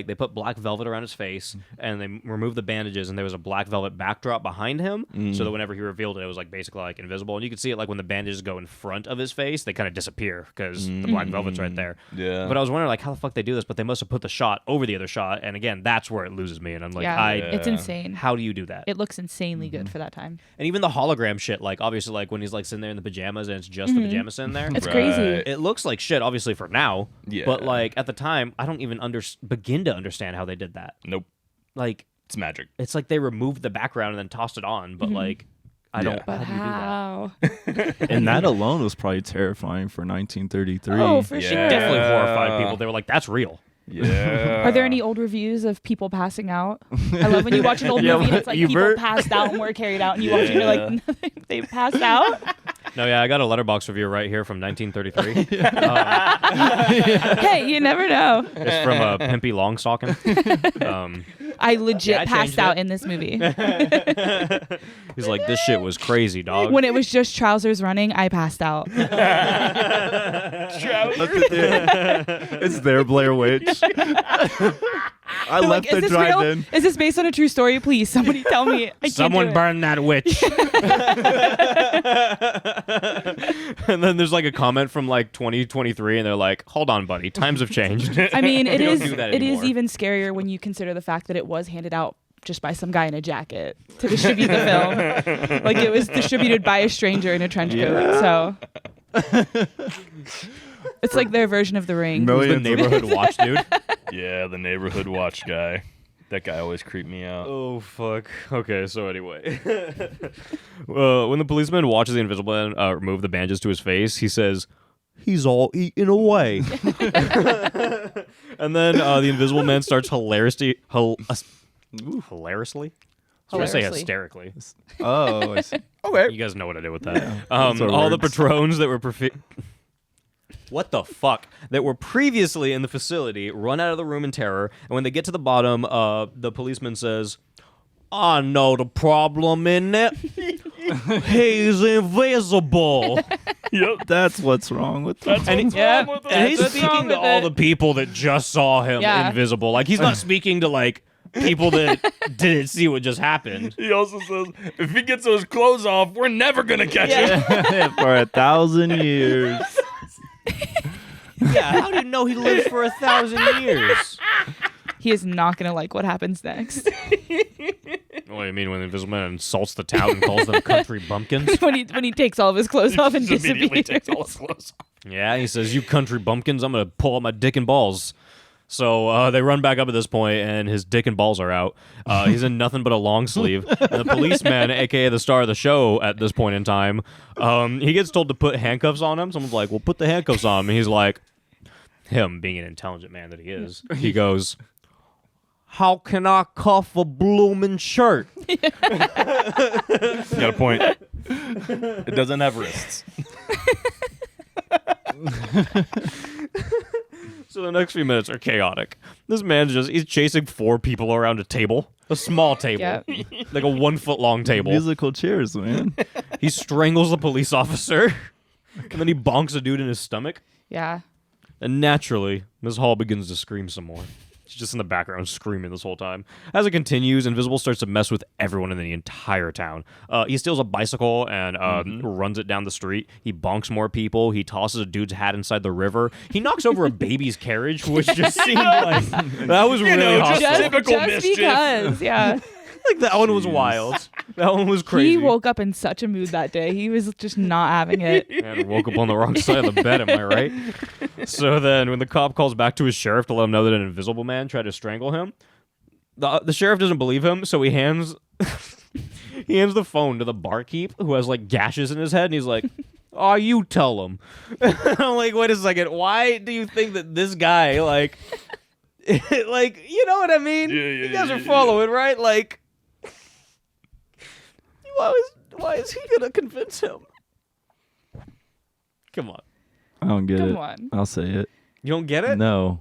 they put black velvet around his face, and they removed the bandages, and there was a black velvet backdrop behind him, so that whenever he revealed it, it was, like, basically, like, invisible. And you could see it, like, when the bandages go in front of his face, they kind of disappear, because the black velvet's right there. Yeah. But I was wondering, like, how the fuck they do this, but they must have put the shot over the other shot, and again, that's where it loses me, and I'm like, Yeah. It's insane. how do you do that? It looks insanely good for that time. And even the hologram shit, like, obviously, like, when he's, like, sitting there in the pajamas, and it's just the pajamas in there. It's Right. crazy. It looks like shit, obviously, for now. Yeah. But, like, at the time, I don't even begin to understand how they did that. Nope. Like, It's magic. it's like they removed the background and then tossed it on, but, like, I don't. Yeah. But how do you do that? how? And that alone was probably terrifying for 1933. Oh, for Yeah. sure. Definitely horrified people. They were like, that's real. Yeah. Are there any old reviews of people passing out? I love when you watch an old movie and it's like people Ebert? passed out and were carried out, and you watch it and you're like, they passed out? No, yeah, I got a Letterboxd review right here from 1933. Hey, you never know. It's from Pimpy Longstocking. I legit I passed changed out it. in this movie. He's like, this shit was crazy, dog. When it was just trousers running, I passed out. It's their Blair Witch. I They're left like, the is this real? drive-in. Is this based on a true story? Please, somebody tell me. I can't Someone do it. burn that witch. And then there's like a comment from like 2023, and they're like, hold on, buddy, times have changed. I mean, it We don't is. do that It is anymore. even scarier when you consider the fact that it was handed out just by some guy in a jacket to distribute the film. Like it was distributed by a stranger in a trench coat. So it's like their version of The Ring. Who's the Millions of- neighborhood watch dude? Yeah, the neighborhood watch guy. That guy always creeped me out. Oh, fuck. Okay, so anyway. When the policeman watches the Invisible Man remove the bandages to his face, he says, he's all eaten away. And then the Invisible Man starts hilariously... hilariously? I was gonna say hysterically. Oh, I see. You guys know what I did with that. Those are All the words. patrons that were... What the fuck? That were previously in the facility run out of the room in terror, and when they get to the bottom, the policeman says, I know the problem in it. He's invisible. Yep. That's what's wrong with them. And, Yeah. and he's That's what's wrong speaking to with all it. the people that just saw him Yeah. invisible. Like, he's not speaking to, like, people that didn't see what just happened. He also says, if he gets those clothes off, we're never gonna catch him. For 1,000 years. Yeah, how do you know he lives for 1,000 years? He is not gonna like what happens next. What do you mean when the Invisible Man insults the town and calls them country bumpkins? when he takes all of his clothes off and Just immediately disappears. takes all his clothes off. Yeah, he says, you country bumpkins, I'm going to pull out my dick and balls. So they run back up at this point, and his dick and balls are out. He's in nothing but a long sleeve. And the policeman, a.k.a. the star of the show at this point in time, he gets told to put handcuffs on him. Someone's like, well, put the handcuffs on him. And he's like, him being an intelligent man that he is, he goes, how can I cuff a bloomin' shirt? You got a point. It doesn't have wrists. So the next few minutes are chaotic. This man's he's chasing 4 people around a table. A small table. Yeah. Like a 1 foot long table. Musical chairs, man. He strangles a police officer. And then he bonks a dude in his stomach. Yeah. And naturally, Ms. Hall begins to scream some more. She's just in the background screaming this whole time. As it continues, Invisible starts to mess with everyone in the entire town. He steals a bicycle and runs it down the street. He bonks more people. He tosses a dude's hat inside the river. He knocks over a baby's carriage, which just seemed like that was really just hostile. typical just mischief. because, yeah. Like that one was wild. That one was crazy. He woke up in such a mood that day. He was just not having it. Man, woke up on the wrong side of the bed, am I right? So then when the cop calls back to his sheriff to let him know that an invisible man tried to strangle him, the sheriff doesn't believe him, so he hands the phone to the barkeep who has like gashes in his head, and he's like, oh, you tell him. I'm like, wait a second, why do you think that this guy, like, like, you know what I mean? Yeah, You guys are following, right? Like, why is he gonna convince him? Come on. I don't get Come it. on. I'll say it. You don't get it? No.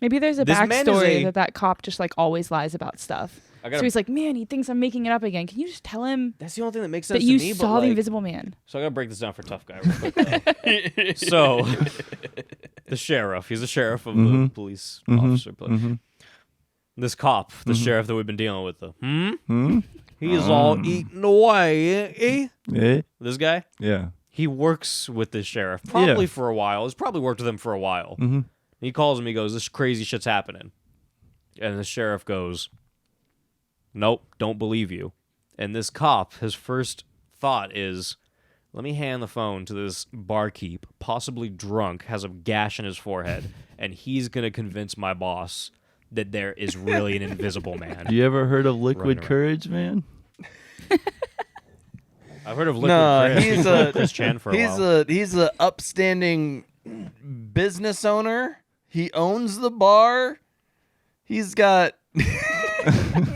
Maybe there's a This man is backstory that cop just like always lies about stuff. I So gotta, he's like, man, he thinks I'm making it up again. Can you just tell him that's the only thing that makes sense that you to me. saw but, the like, Invisible Man? So I gotta break this down for tough guy real quick. So the sheriff, he's the sheriff of the police officer. This cop, the sheriff that we've been dealing with, he's all eaten away. Eh? This guy, Yeah. he works with this sheriff probably for a while. He's probably worked with him for a while. He calls him. He goes, "This crazy shit's happening," and the sheriff goes, "Nope, don't believe you." And this cop, his first thought is, let me hand the phone to this barkeep, possibly drunk, has a gash in his forehead, and he's going to convince my boss that there is really an invisible man. You ever heard of liquid around. courage, man? I've heard of liquid No, Chris. he's a Chris Chan for a while. he's a upstanding business owner. He owns the bar. He's got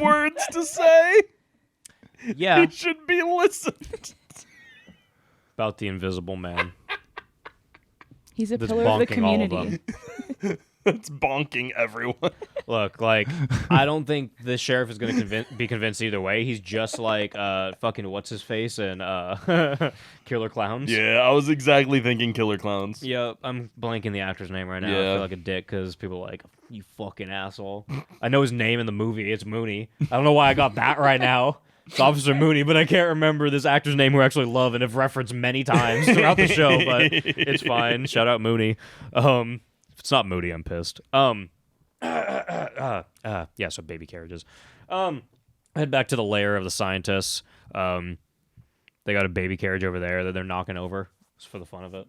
words to say. Yeah, He should be listened. about the Invisible Man. He's a That's pillar of the bonking all of community. them. It's bonking everyone. Look, like, I don't think the sheriff is going to be convinced either way. He's just like fucking what's his face and Killer Clowns. Yeah, I was exactly thinking Killer Clowns. Yeah, I'm blanking the actor's name right now. I Yeah. feel like a dick because people are like, you fucking asshole. I know his name in the movie. It's Mooney. I don't know why I got that right now. It's Officer Mooney, but I can't remember this actor's name who I actually love and have referenced many times throughout the show, but it's fine. Shout out Mooney. If it's not Mooney, I'm pissed. Yeah, so baby carriages. Head back to the lair of the scientists. They got a baby carriage over there that they're knocking over. Just for the fun of it.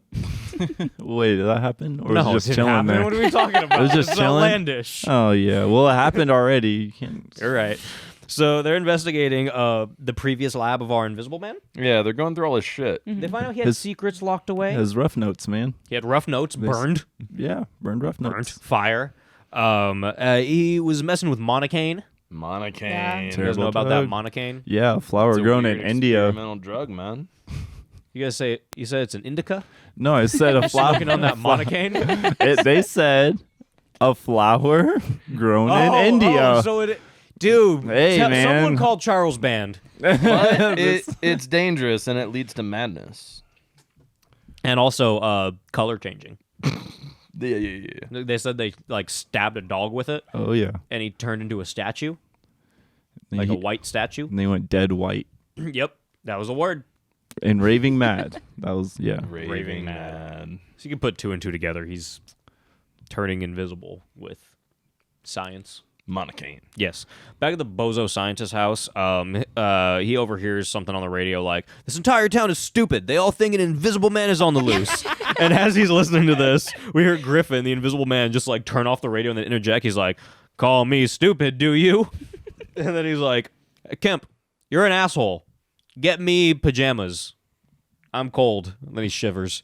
Wait, did that happen? Or No, was it it just didn't chilling happen. there? What are we talking about? It was just It's chilling? outlandish. Oh, yeah. Well, it happened already. You can't... You're right. So they're investigating the previous lab of our Invisible Man. Yeah, they're going through all his shit. They find out he had His- secrets locked away. His rough notes, man. He had rough notes, burned, Yeah, burned rough notes. burnt, fire. He was messing with monocaine. Monocaine. Yeah. You guys Terrible know about that drug. monocaine? Yeah, a flower It's a grown in weird India. experimental drug, man. You guys say you said it's an indica? No, I said a flower. Smoking on that monocaine? They said a flower grown in India. Oh, so it, dude. Hey, man. Someone called Charles Band. But it's dangerous and it leads to madness. And also color changing. Yeah. They said they like stabbed a dog with it, Oh yeah, and he turned into a statue, and like he- a white statue. and they went dead white Yep, that was a word. and raving mad. That was yeah. Raving mad. mad. So you can put two and two together. He's turning invisible with science. Monocaine. Yes. Back at the bozo scientist's house, he overhears something on the radio like, "This entire town is stupid. They all think an invisible man is on the loose." And as he's listening to this, we hear Griffin, the invisible man, just like turn off the radio and then interject. He's like, "Call me stupid, do you?" And then he's like, "Kemp, you're an asshole. Get me pajamas. I'm cold." And then he shivers.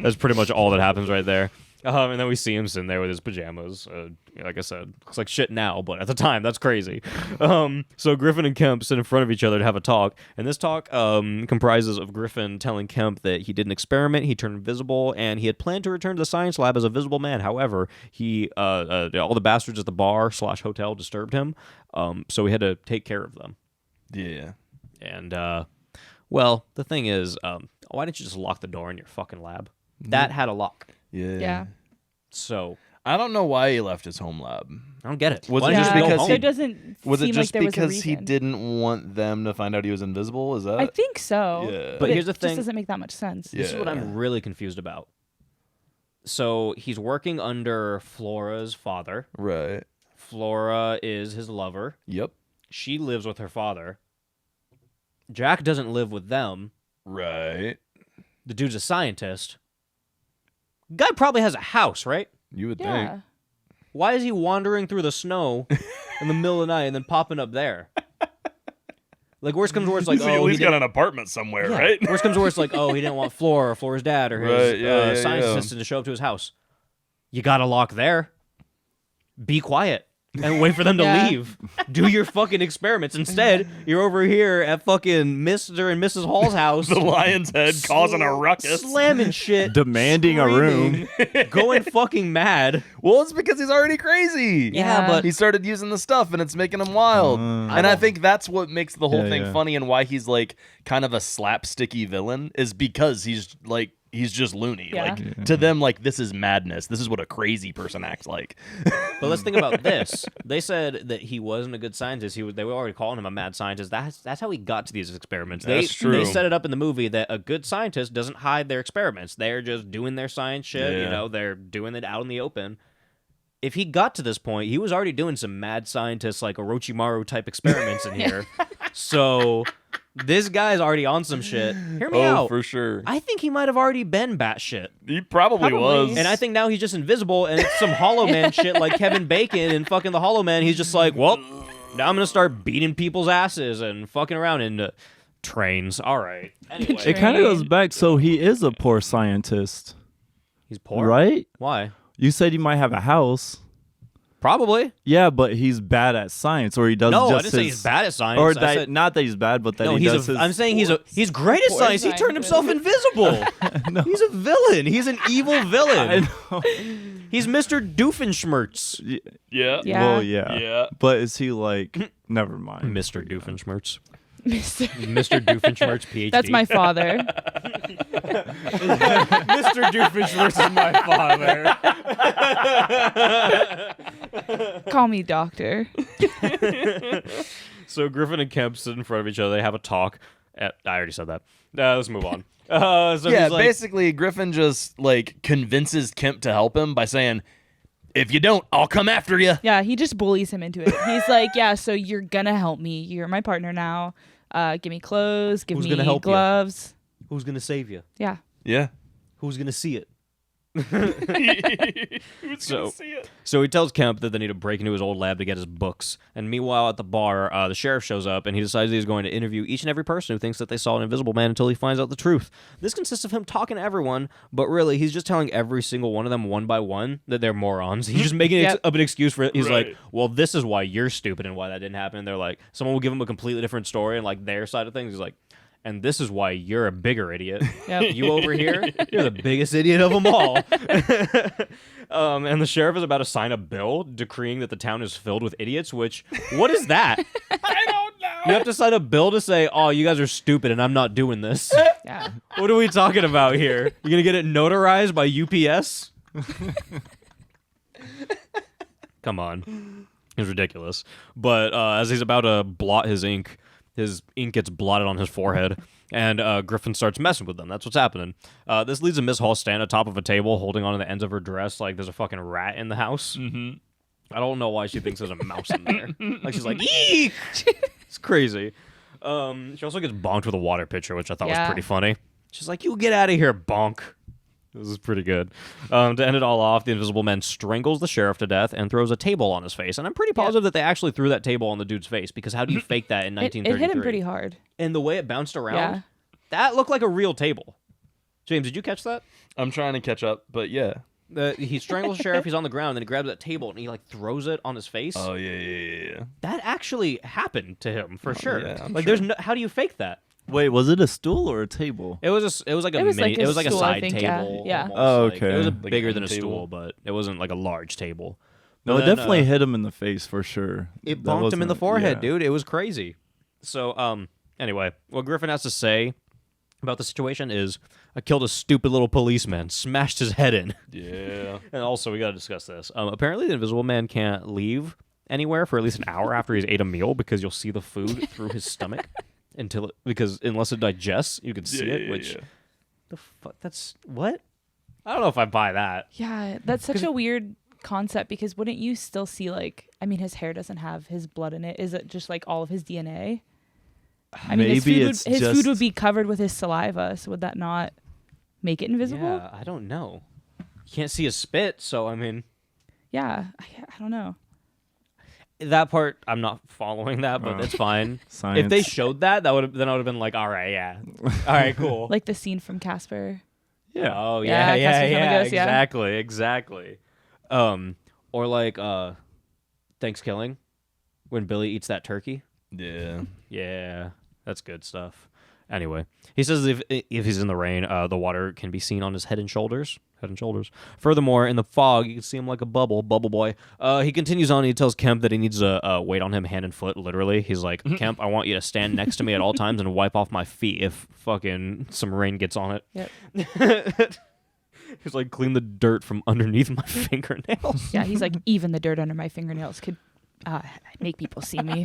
That's pretty much all that happens right there. And then we see him sitting there with his pajamas. Like I said, looks like shit now, but at the time, that's crazy. So Griffin and Kemp sit in front of each other to have a talk. And this talk comprises of Griffin telling Kemp that he did an experiment, he turned invisible, and he had planned to return to the science lab as a visible man. However, he all the bastards at the bar / hotel disturbed him, so we had to take care of them. Yeah. And, well, the thing is, why didn't you just lock the door in your fucking lab? That had a lock. Yeah. So I don't know why he left his home lab. I don't get it. Was Why it don't you just go because home? he- There doesn't Was seem it just like there was a because he reason. didn't want them to find out he was invisible? Is that? I think so. Yeah. But here's the it thing. just doesn't make that much sense. Yeah. This is what I'm really confused about. So he's working under Flora's father. Right. Flora is his lover. Yep. She lives with her father. Jack doesn't live with them. Right. The dude's a scientist. Guy probably has a house, right? You would Yeah. think. Why is he wandering through the snow in the middle of the night and then popping up there? Like, worst comes to worst, like, He's oh, at he least got didn't- an apartment somewhere, Yeah. right? Worst comes to worst, like, oh, he didn't want Flora or Flora's dad or his Right, yeah, science yeah. assistant to show up to his house. You got to lock there. Be quiet and wait for them to Yeah. leave. Do your fucking experiments. Instead, you're over here at fucking Mr. and Mrs. Hall's house. The lion's head causing a ruckus. Slamming shit. Demanding a room. screaming, going fucking mad. Well, it's because he's already crazy. Yeah, but He started using the stuff and it's making him wild. And I think that's what makes the whole Yeah, thing yeah. funny and why he's like kind of a slapsticky villain is because he's just loony. Yeah. Like to them, like this is madness. This is what a crazy person acts like. But let's think about this. They said that he wasn't a good scientist. They were already calling him a mad scientist. That's how he got to these experiments. That's true. They set it up in the movie that a good scientist doesn't hide their experiments. They're just doing their science shit. Yeah. You know, they're doing it out in the open. If he got to this point, he was already doing some mad scientist like Orochimaru type experiments in here. So this guy's already on some shit. Hear me out. For sure. I think he might have already been batshit. He probably was. And I think now he's just invisible, and it's some Hollow Man shit like Kevin Bacon and fucking the Hollow Man. He's just like, well, now I'm gonna start beating people's asses and fucking around in trains. All right. Anyway, It kind of goes back. So he is a poor scientist, he's poor. right? Why? You said he might have a house. Probably. Yeah, but he's bad at science, or he does. No, just I didn't say he's bad at science. Or I that, said, not that he's bad, but that no, he he's. does. His I'm saying he's great at science. He turned himself invisible. No. He's a villain. He's an evil villain. I know. He's Mr. Doofenshmirtz. Yeah. Yeah. Well, yeah. Yeah. But is he like? Never mind. Mr. Doofenshmirtz. Mr. Mr. Doofenshmirtz, PhD. That's my father. Mr. Doofenshmirtz is my father. Call me doctor. So Griffin and Kemp sit in front of each other. They have a talk. I already said that. Let's move on. So Yeah, he's like, basically, Griffin just like convinces Kemp to help him by saying, "If you don't, I'll come after you." Yeah, he just bullies him into it. He's like, yeah, so you're gonna help me. You're my partner now. Give me clothes. Give Who's me gonna help you? gloves. who's going to save you? Yeah. Yeah. Who's going to see it? Who's So- gonna see it? So he tells Kemp that they need to break into his old lab to get his books. And meanwhile, at the bar, the sheriff shows up, and he decides he's going to interview each and every person who thinks that they saw an invisible man until he finds out the truth. This consists of him talking to everyone, but really, he's just telling every single one of them one by one that they're morons. He's just making Yep. up an excuse for it. He's Right. like, well, this is why you're stupid and why that didn't happen. And they're like, someone will give him a completely different story and like their side of things. He's like, and this is why you're a bigger idiot. Yep. You over here, you're the biggest idiot of them all. And the sheriff is about to sign a bill decreeing that the town is filled with idiots, which, what is that? I don't know. You have to sign a bill to say, oh, you guys are stupid and I'm not doing this. Yeah. What are we talking about here? You're going to get it notarized by UPS? Come on. It's ridiculous. But as he's about to blot his ink gets blotted on his forehead, and Griffin starts messing with them. That's what's happening. This leads to Miss Hall stand atop of a table, holding on to the ends of her dress like there's a fucking rat in the house. Mm-hmm. I don't know why she thinks there's a mouse in there. Like she's like, eek! It's crazy. She also gets bonked with a water pitcher, which I thought was Yeah. pretty funny. She's like, you get out of here, bonk. This is pretty good. To end it all off, the Invisible Man strangles the sheriff to death and throws a table on his face. And I'm pretty positive that they actually threw that table on the dude's face, because how do you fake that in It 1933? hit him pretty hard. And the way it bounced around, Yeah. that looked like a real table. James, did you catch that? I'm trying to catch up, but yeah. He strangles the sheriff, he's on the ground, then he grabs that table and he like throws it on his face. Oh yeah. That actually happened to him for sure. yeah, I'm like sure. there's no, how do you fake that? Wait, was it a stool or a table? It was like a It was mini, like a it was like a stool, I side think, yeah. table. Yeah. almost, Oh, like, okay. it was a Like an bigger than a end table. stool, but it wasn't like a large table. No, But it then, definitely hit him in the face for sure. It That bonked him in the wasn't- forehead, yeah. dude. It was crazy. So, anyway, what Griffin has to say about the situation is, I killed a stupid little policeman, smashed his head in. Yeah. And also, we got to discuss this. Apparently, the Invisible Man can't leave anywhere for at least an hour after he's ate a meal, because you'll see the food through his stomach because unless it digests, you can see it. Which the fuck? That's what? I don't know if I buy that. Yeah, that's such a weird concept, because wouldn't you still see, like, I mean, his hair doesn't have his blood in it. Is it just like all of his DNA? I mean, Maybe his food would be covered with his saliva, so would that not make it invisible? Yeah, I don't know. You can't see his spit, so I mean, Yeah, I don't know. that part I'm not following that, but it's fine. Science. If they showed that, then I would have been like, all right, yeah, all right, cool. Like the scene from Casper. Yeah. Oh Yeah, yeah, Casper from the Ghost, yeah. exactly. Or like Thanksgiving, when Billy eats that turkey. Yeah. Yeah, that's good stuff. Anyway, he says if he's in the rain, the water can be seen on his head and shoulders. Furthermore, in the fog, you can see him like a bubble boy. He continues on. And he tells Kemp that he needs to wait on him hand and foot. Literally, he's like, Kemp, I want you to stand next to me at all times and wipe off my feet if fucking some rain gets on it. Yep. He's like, clean the dirt from underneath my fingernails. Yeah, he's like, even the dirt under my fingernails could make people see me.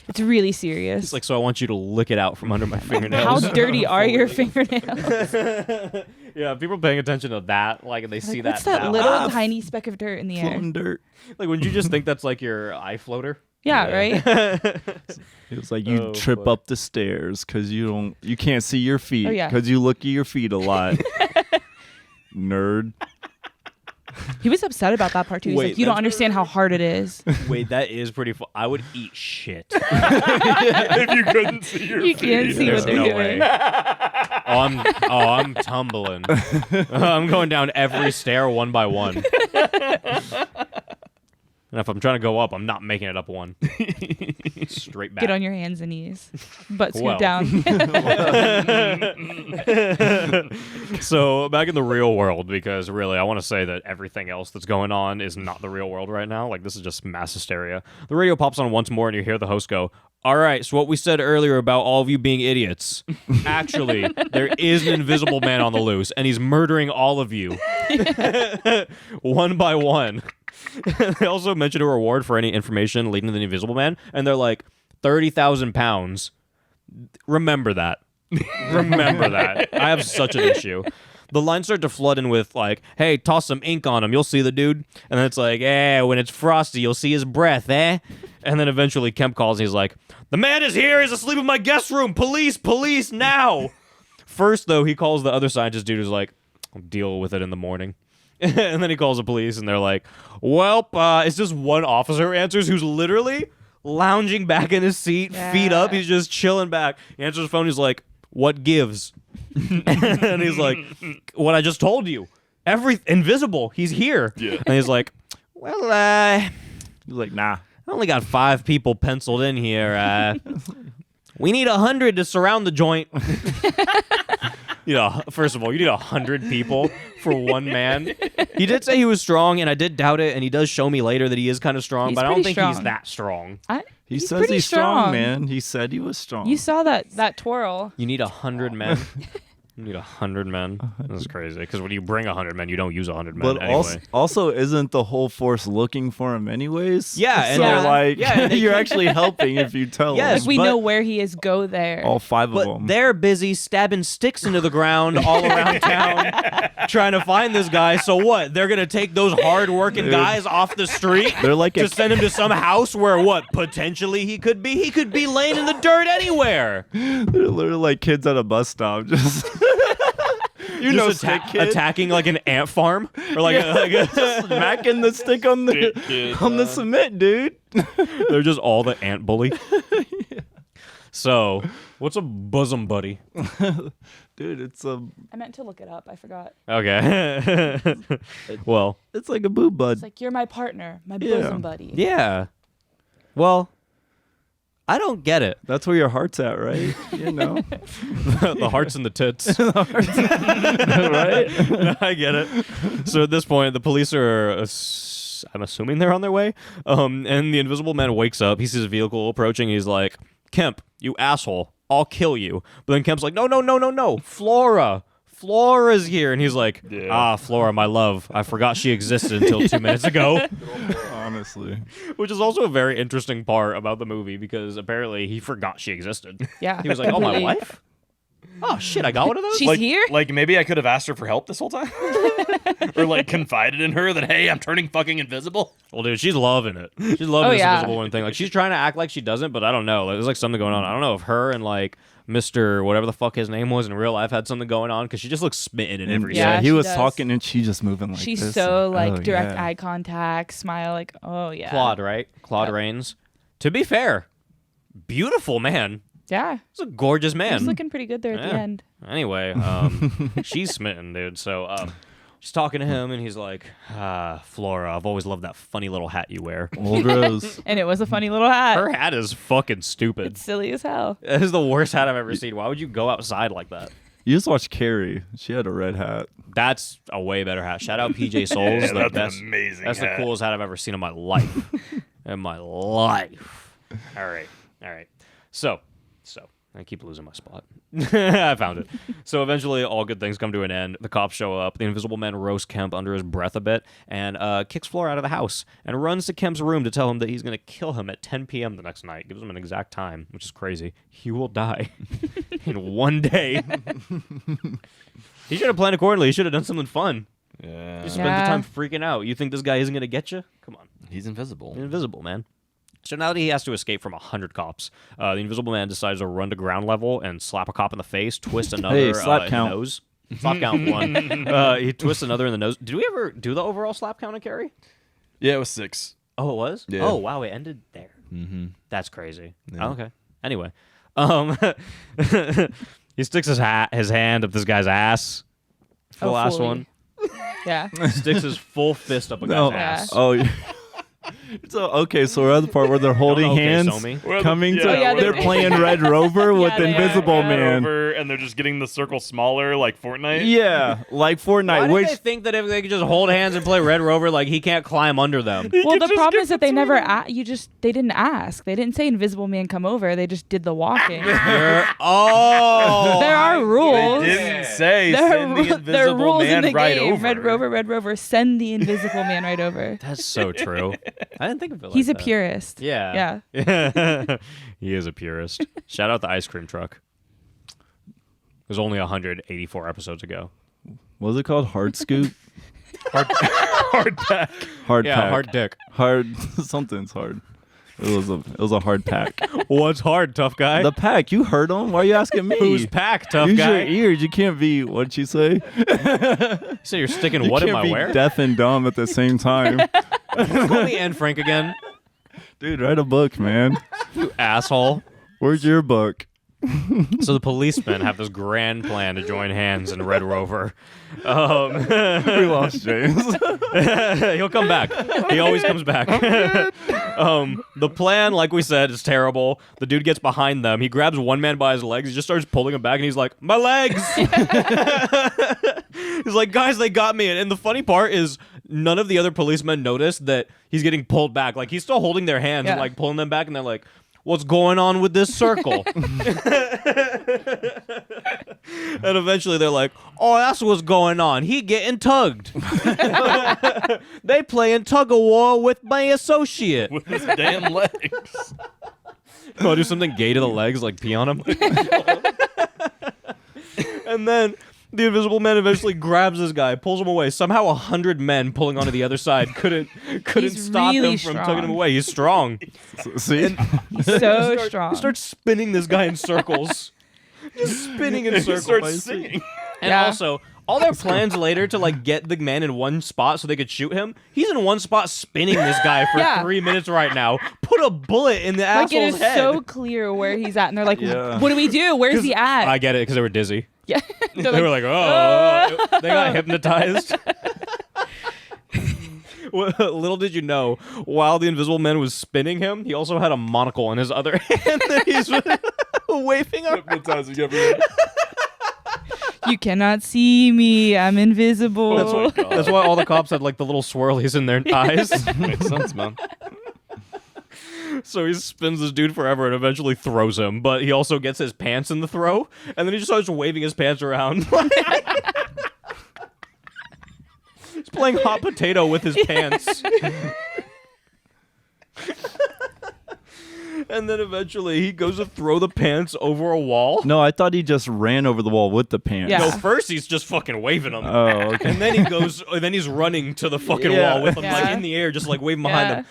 It's really serious. He's like, so I want you to lick it out from under my How fingernails. dirty are your fingernails? Yeah, people paying attention to that, like, and they see What's that. that little tiny speck of dirt in the air? Floating dirt. Like, wouldn't you just think that's like your eye floater? Yeah, right? It was like you Oh, trip fuck. up the stairs because you can't see your feet Oh, yeah. because you look at your feet a lot. Nerd. He was upset about that part too. He's Wait, like, you don't that's- understand how hard it is. Wait, that is pretty fun. I would eat shit. If you couldn't see your You can't see There's what they're no doing. way. I'm tumbling. I'm going down every stair one by one. And if I'm trying to go up, I'm not making it up one. Straight back. Get on your hands and knees. Butt scoot Well. down. So back in the real world, because really I want to say that everything else that's going on is not the real world right now. Like, this is just mass hysteria. The radio pops on once more and you hear the host go, all right, so what we said earlier about all of you being idiots, actually, there is an invisible man on the loose, and he's murdering all of you. One by one. They also mentioned a reward for any information leading to the invisible man, and they're like, 30,000 pounds. Remember that. Remember that. I have such an issue. The lines start to flood in with like, hey, toss some ink on him, you'll see the dude. And then it's like, when it's frosty, you'll see his breath, eh? And then eventually Kemp calls and he's like, the man is here, he's asleep in my guest room, police, now! First, though, he calls the other scientist dude who's like, I'll deal with it in the morning. And then he calls the police and they're like, well, it's just one officer who answers who's literally lounging back in his seat, feet up, he's just chilling back. He answers the phone, he's like, what gives? And he's like, what I just told you. Invisible. He's here. Yeah. And he's like, well, He's like, nah. I only got 5 people penciled in here. We need 100 to surround the joint. First of all, you need 100 people for one man. He did say he was strong, and I did doubt it, and he does show me later that he is kind of strong, but I don't think he's that strong. He says he's strong, man. He said he was strong. You saw that twirl. You need 100 men. You need 100 men. That's crazy. Because when you bring 100 men, you don't use 100 men But anyway. also, isn't the whole force looking for him anyways? Yeah, so and they're like, and they you're can't- actually helping if you tell Yes, Like, we but- know where he is. Go there. all 5 of But them. they're busy stabbing sticks into the ground all around town trying to find this guy. So what? They're going to take those hard-working guys off the street They're like to send him to some house where what? Potentially he could be? He could be laying in the dirt anywhere. They're literally like kids at a bus stop. Just Just stick kid. attacking like an ant farm or like a smacking the stick on the cement, dude. they're just all the ant bully. So, what's a bosom buddy? Dude, it's I meant to look it up. I forgot. Okay. Well, it's like a boob bud. It's like, you're my partner, my Yeah. bosom buddy. yeah. Well, I don't get it. That's where your heart's at, right? You know, The hearts and the tits. right? I get it. So at this point, the police are, I'm assuming they're on their way. And the invisible man wakes up. He sees a vehicle approaching. He's like, Kemp, you asshole. I'll kill you. But then Kemp's like, no. Flora. Flora's here. And he's like, Flora, my love. I forgot she existed until 2 minutes ago. Honestly, Which is also a very interesting part about the movie because apparently he forgot she existed. Yeah. He was like, oh, my completely. wife? Oh, shit, I got one of those? She's here? Like maybe I could have asked her for help this whole time, or like confided in her that hey, I'm turning fucking invisible. Well, dude, she's loving it. She's loving Oh, this yeah. invisible woman thing. Like, she's trying to act like she doesn't, but I don't know. There's like something going on. I don't know if her and like Mr. whatever the fuck his name was in real life had something going on because she just looks smitten in every Yeah, scene. he she was does. talking and she just moving like She's this. so like Oh, direct yeah. eye contact, smile, like, oh yeah. Claude, right? Claude Yep. Rains. To be fair, beautiful man. Yeah. He's a gorgeous man. He's looking pretty good there at the Yeah. end. Anyway, she's smitten, dude. So she's talking to him, and he's like, Flora, I've always loved that funny little hat you wear. Old Rose. And it was a funny little hat. Her hat is fucking stupid. It's silly as hell. It is the worst hat I've ever seen. Why would you go outside like that? You just watched Carrie. She had a red hat. That's a way better hat. Shout out PJ Souls. Yeah, the that's best. an amazing That's hat. the coolest hat I've ever seen in my life. In my life. All right. So I keep losing my spot. I found it. So eventually, all good things come to an end. The cops show up. The invisible man roasts Kemp under his breath a bit and kicks Flora out of the house and runs to Kemp's room to tell him that he's going to kill him at 10 p.m. the next night. Gives him an exact time, which is crazy. He will die in one day. He should have planned accordingly. He should have done something fun. Yeah, Just spend the Yeah. time freaking out. You think this guy isn't going to get you? Come on. he's invisible. He's invisible, man. So now that he has to escape from 100 cops, the invisible man decides to run to ground level and slap a cop in the face, twist another slap in count. the nose. Slap count 1. He twists another in the nose. Did we ever do the overall slap count in Carrie? Yeah, it was 6. Oh, it was? Yeah. Oh, wow, it ended there. Mm-hmm. That's crazy. Yeah. Oh, okay. Anyway. He sticks his hand up this guy's ass for the last fully. one. Yeah. Sticks his full fist up a No. guy's ass. Oh, yeah. So okay, so we're at the part where they're holding Okay, hands, Somi. coming to. Oh, yeah, they're they're- playing Red Rover with they are. Invisible Man. Over, and they're just getting the circle smaller, like Fortnite. Yeah, like Why Fortnite. do Which they think that if they could just hold hands and play Red Rover, like he can't climb under them? Well, the problem is that they never they didn't ask. They didn't say Invisible Man come over. They just did the walking. There there are rules. They didn't say There send the are invisible rules man in the right game. over. Red Rover, send the Invisible Man right over. That's so true. I didn't think of it like He's a that. purist. Yeah. Yeah. He is a purist. Shout out the ice cream truck. It was only 184 episodes ago. what was it called? Hard scoop. Hard pack. Hard Yeah, pack. hard dick. Hard. Something's hard. It was a hard pack. What's hard, tough guy? The pack. You heard him. Why are you asking me? Who's pack, tough Use guy? your ears. You can't be. What'd she say? You say you're sticking what you in can't my be wear? deaf and dumb at the same time. Call me Anne Frank again, Dude, write a book, man. you asshole. Where's your book? So the policemen have this grand plan to join hands in Red Rover. We lost James. He'll come back. He always comes back. The plan, like we said, is terrible. The dude gets behind them. He grabs one man by his legs. He just starts pulling him back, and he's like, "My legs!" He's like, "Guys, they got me." And the funny part is, none of the other policemen notice that he's getting pulled back. Like he's still holding their hands and Yeah. like pulling them back, and they're like, "What's going on with this circle?" And eventually they're like, "Oh, that's what's going on. He getting tugged." They playing tug of war with my associate. With his damn legs. Oh, do something gay to the legs, like pee on him. And then the Invisible Man eventually grabs this guy, pulls him away. Somehow 100 men pulling onto the other side couldn't He's stop really him from tugging him strong. away. He's strong. See? So strong. Starts spinning this guy in circles. Just spinning in He circles. starts singing. And Yeah. also, all their plans later to like get the man in one spot so they could shoot him. He's in one spot spinning this guy for Yeah. 3 minutes right now. Put a bullet in the Like it asshole's is head. so clear where he's at, and they're like, Yeah. "What do we do? Where's he at?" I get it because they were dizzy. Yeah. They're They were like, like, oh, they got hypnotized. Well, little did you know, while the Invisible Man was spinning him, he also had a monocle in his other hand that he's waving around. Hypnotizing everyone. "You cannot see me. I'm invisible." That's why all the cops had like the little swirlies in their eyes. Makes sense, man. So he spins this dude forever and eventually throws him, but he also gets his pants in the throw, and then he just starts waving his pants around. He's playing hot potato with his pants. And then eventually he goes to throw the pants over a wall. No, I thought he just ran over the wall with the pants. Yeah. No, first he's just fucking waving them. Oh, okay. And then he goes, and then he's running to the fucking Yeah. wall with them like Yeah. in the air, just like waving behind Yeah. him.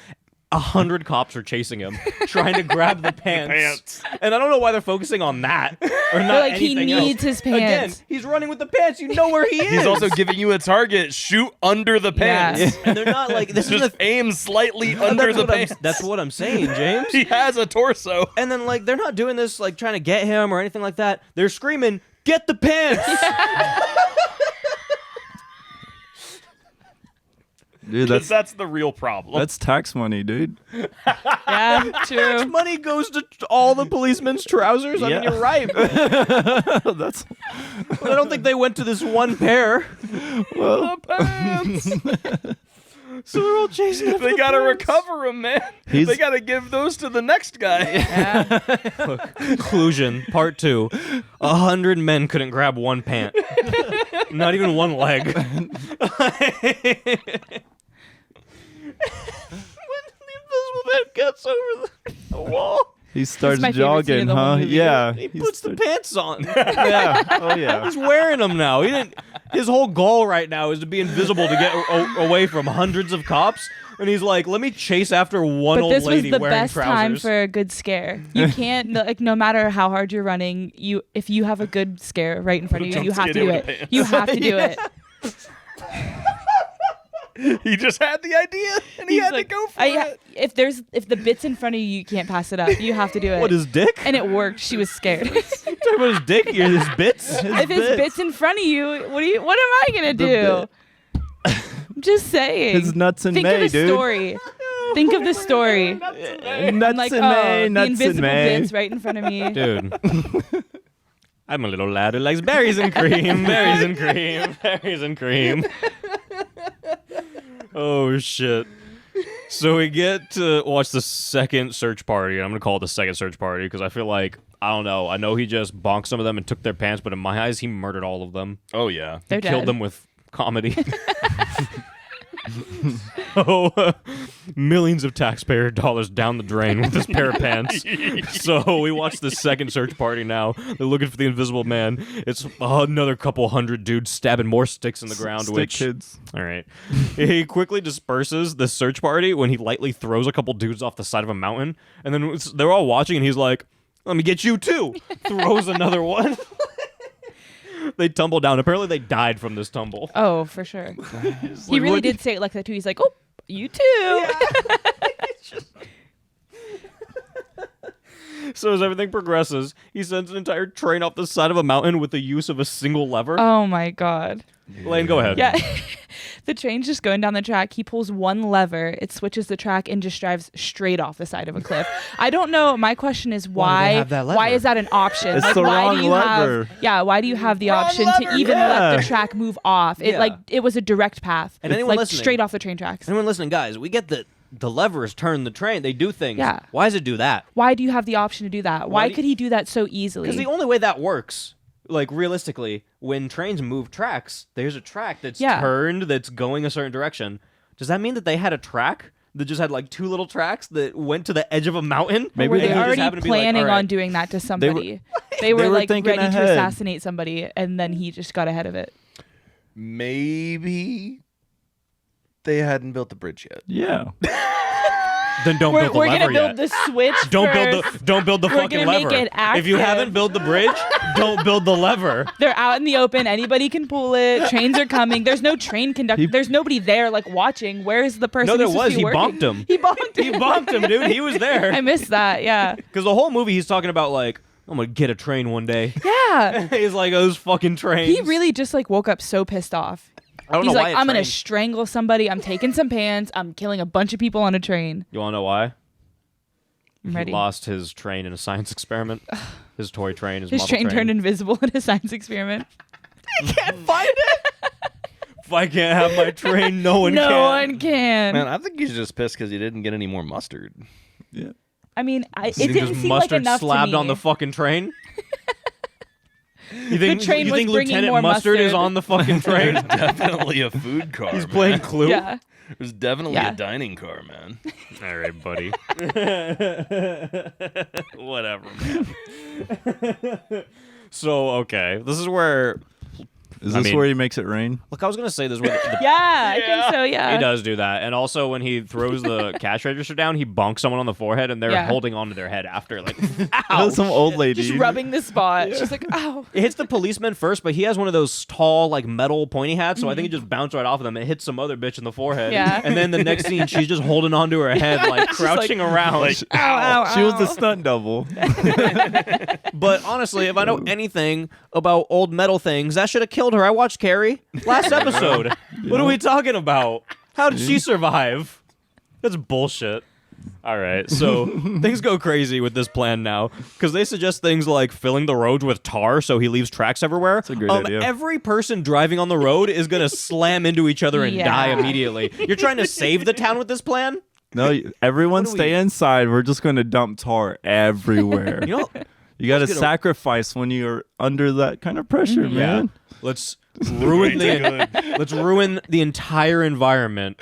100 cops are chasing him, trying to grab the pants. Pants. And I don't know why they're focusing on that or not They're like, he anything needs else. his pants. Again, he's running with the pants. You know where he is. He's also giving you a target. Shoot under the Yeah. pants. and they're not like this is Just the aim slightly under that's the what I'm- pants. that's what I'm saying, James. He has a torso. And then like they're not doing this like trying to get him or anything like that. They're screaming, "Get the pants!" Dude, That's the real problem. that's tax money, dude. Yeah, true. Money goes to all the policemen's trousers. I mean, Yeah. you're right. That's But I don't think they went to this one pair. well. So they're all chasing after They the gotta pants. recover him, man. He's- They gotta give those to the next guy. Yeah. Conclusion, part 2. 100 men couldn't grab one pant. Not even one leg. When the Invisible Man gets over the wall, He starts my favorite scene jogging, of the whole huh? movie. Yeah. he puts the pants on. Yeah. Oh, yeah. He's wearing them now. He didn't. His whole goal right now is to be invisible to get away from hundreds of cops. And he's like, let me chase after one But old this was lady the wearing best time trousers. for a good scare. You can't like no matter how hard you're running, if you have a good scare right in front of you, Jump you have to skate do over it. the pants. You have to do it. He just had the idea and he He's had like, to go for it. If the bit's in front of you, you can't pass it up. You have to do it. What is dick? And it worked. She was scared. talking about his dick? His bits? If his bits in front of you, what am I gonna do? I'm just saying. His nuts in Think May, of the dude. story. Think of the story. Nuts Like, in May, the nuts in invisible May. bits right in front of me. Dude. I'm a little lad who likes berries and cream, berries and cream, berries and cream. Oh, shit. So we get to watch the second search party. I'm going to call it the second search party because I feel like, I don't know. I know he just bonked some of them and took their pants, but in my eyes, he murdered all of them. Oh yeah. They're Killed dead. them with comedy. Oh, millions of taxpayer dollars down the drain with this pair of pants. So we watch the second search party now. They're looking for the Invisible Man. It's another couple hundred dudes stabbing more sticks in the ground. Stick which, kids. all right, he quickly disperses the search party when he lightly throws a couple dudes off the side of a mountain, and then they're all watching, and he's like, "Let me get you too." Throws another one. They tumble down. Apparently, they died from this tumble. Oh, for sure. He really did say it like that too. He's like, "Oh, you too." So as everything progresses, he sends an entire train off the side of a mountain with the use of a single lever. Oh my god. Lane, go ahead. Yeah. The train's just going down the track. He pulls one lever, it switches the track and just drives straight off the side of a cliff. I don't know. My question is Why do they have that why lever? is that an option? It's like, the why wrong do you lever. why do you have the option to even let the track move off? It Yeah. it was a direct path. And anyone like listening- straight off the train tracks. Anyone listening, guys, we get that the levers turn the train. They do things. Yeah. Why does it do that? Why do you have the option to do that? Why Why do could he do that so easily? Because the only way that works, like realistically, when trains move tracks, there's a track that's turned, that's going a certain direction. Does that mean that they had a track that just had like two little tracks that went to the edge of a mountain? Or were And they he just already happened to be like, planning "All right." on doing that to somebody? They were were like thinking ready to ahead. assassinate somebody, and then he just got ahead of it. Maybe they hadn't built the bridge yet. Yeah. Then don't We're build the gonna lever build yet. the switch. Don't first. build the We're fucking gonna make lever. it If you active. haven't built the bridge, don't build the lever. They're out in the open. Anybody can pull it. Trains are coming. There's no train conductor. There's nobody there like watching. Where's the person? No, there who's supposed was. to be He working? bonked him. He bonked him. He bonked him, dude. He was there. I missed that. Yeah. Because the whole movie, he's talking about like, I'm gonna get a train one day. Yeah. He's like, those fucking trains. He really just like woke up so pissed off. I don't He's know like, why. I'm gonna strangle somebody. I'm taking some pants. I'm killing a bunch of people on a train. You wanna know why? I'm ready. He lost his train in a science experiment. His toy train, his His model train turned invisible in a science experiment. Can't find it. If I can't have my train, no one No can. one can. Man, I think he's just pissed because he didn't get any more mustard. Yeah. I mean, it You think didn't there's seem like mustard enough slabbed to me. on the fucking train? You think, train you was think bringing Lieutenant more Mustard is mustard. on the fucking train? Definitely a food car. He's man. playing Clue? Yeah. It was definitely Yeah. a dining car, man. All right, buddy. Whatever, man. So, okay. This is where... Is I this mean- where he makes it rain? Look, I was going to say this where the Yeah, I think so. Yeah. He does do that. And also when he throws the cash register down, he bonks someone on the forehead and they're Yeah. holding onto their head after. Like, That ow. was some old lady. Just rubbing the spot. She's like, ow. It hits the policeman first, but he has one of those tall, like, metal pointy hats, so I think it just bounced right off of them. It hits some other bitch in the forehead. Yeah. And then the next scene, she's just holding onto her head, like, crouching around. Like, Ow, ow, She was the ow. stunt double. But honestly, if I know anything about old metal things, that should have killed her. I watched Carrie last episode. What are we talking about? How did she survive? That's bullshit. All right, so things go crazy with this plan now because they suggest things like filling the roads with tar so he leaves tracks everywhere. That's a great idea. Every person driving on the road is going to slam into each other and Yeah. die immediately. You're trying to save the town with this plan? No, everyone What do stay we- inside. We're just going to dump tar everywhere. You know, You got to Let's get a- sacrifice when you're under that kind of pressure, man. let's ruin the entire environment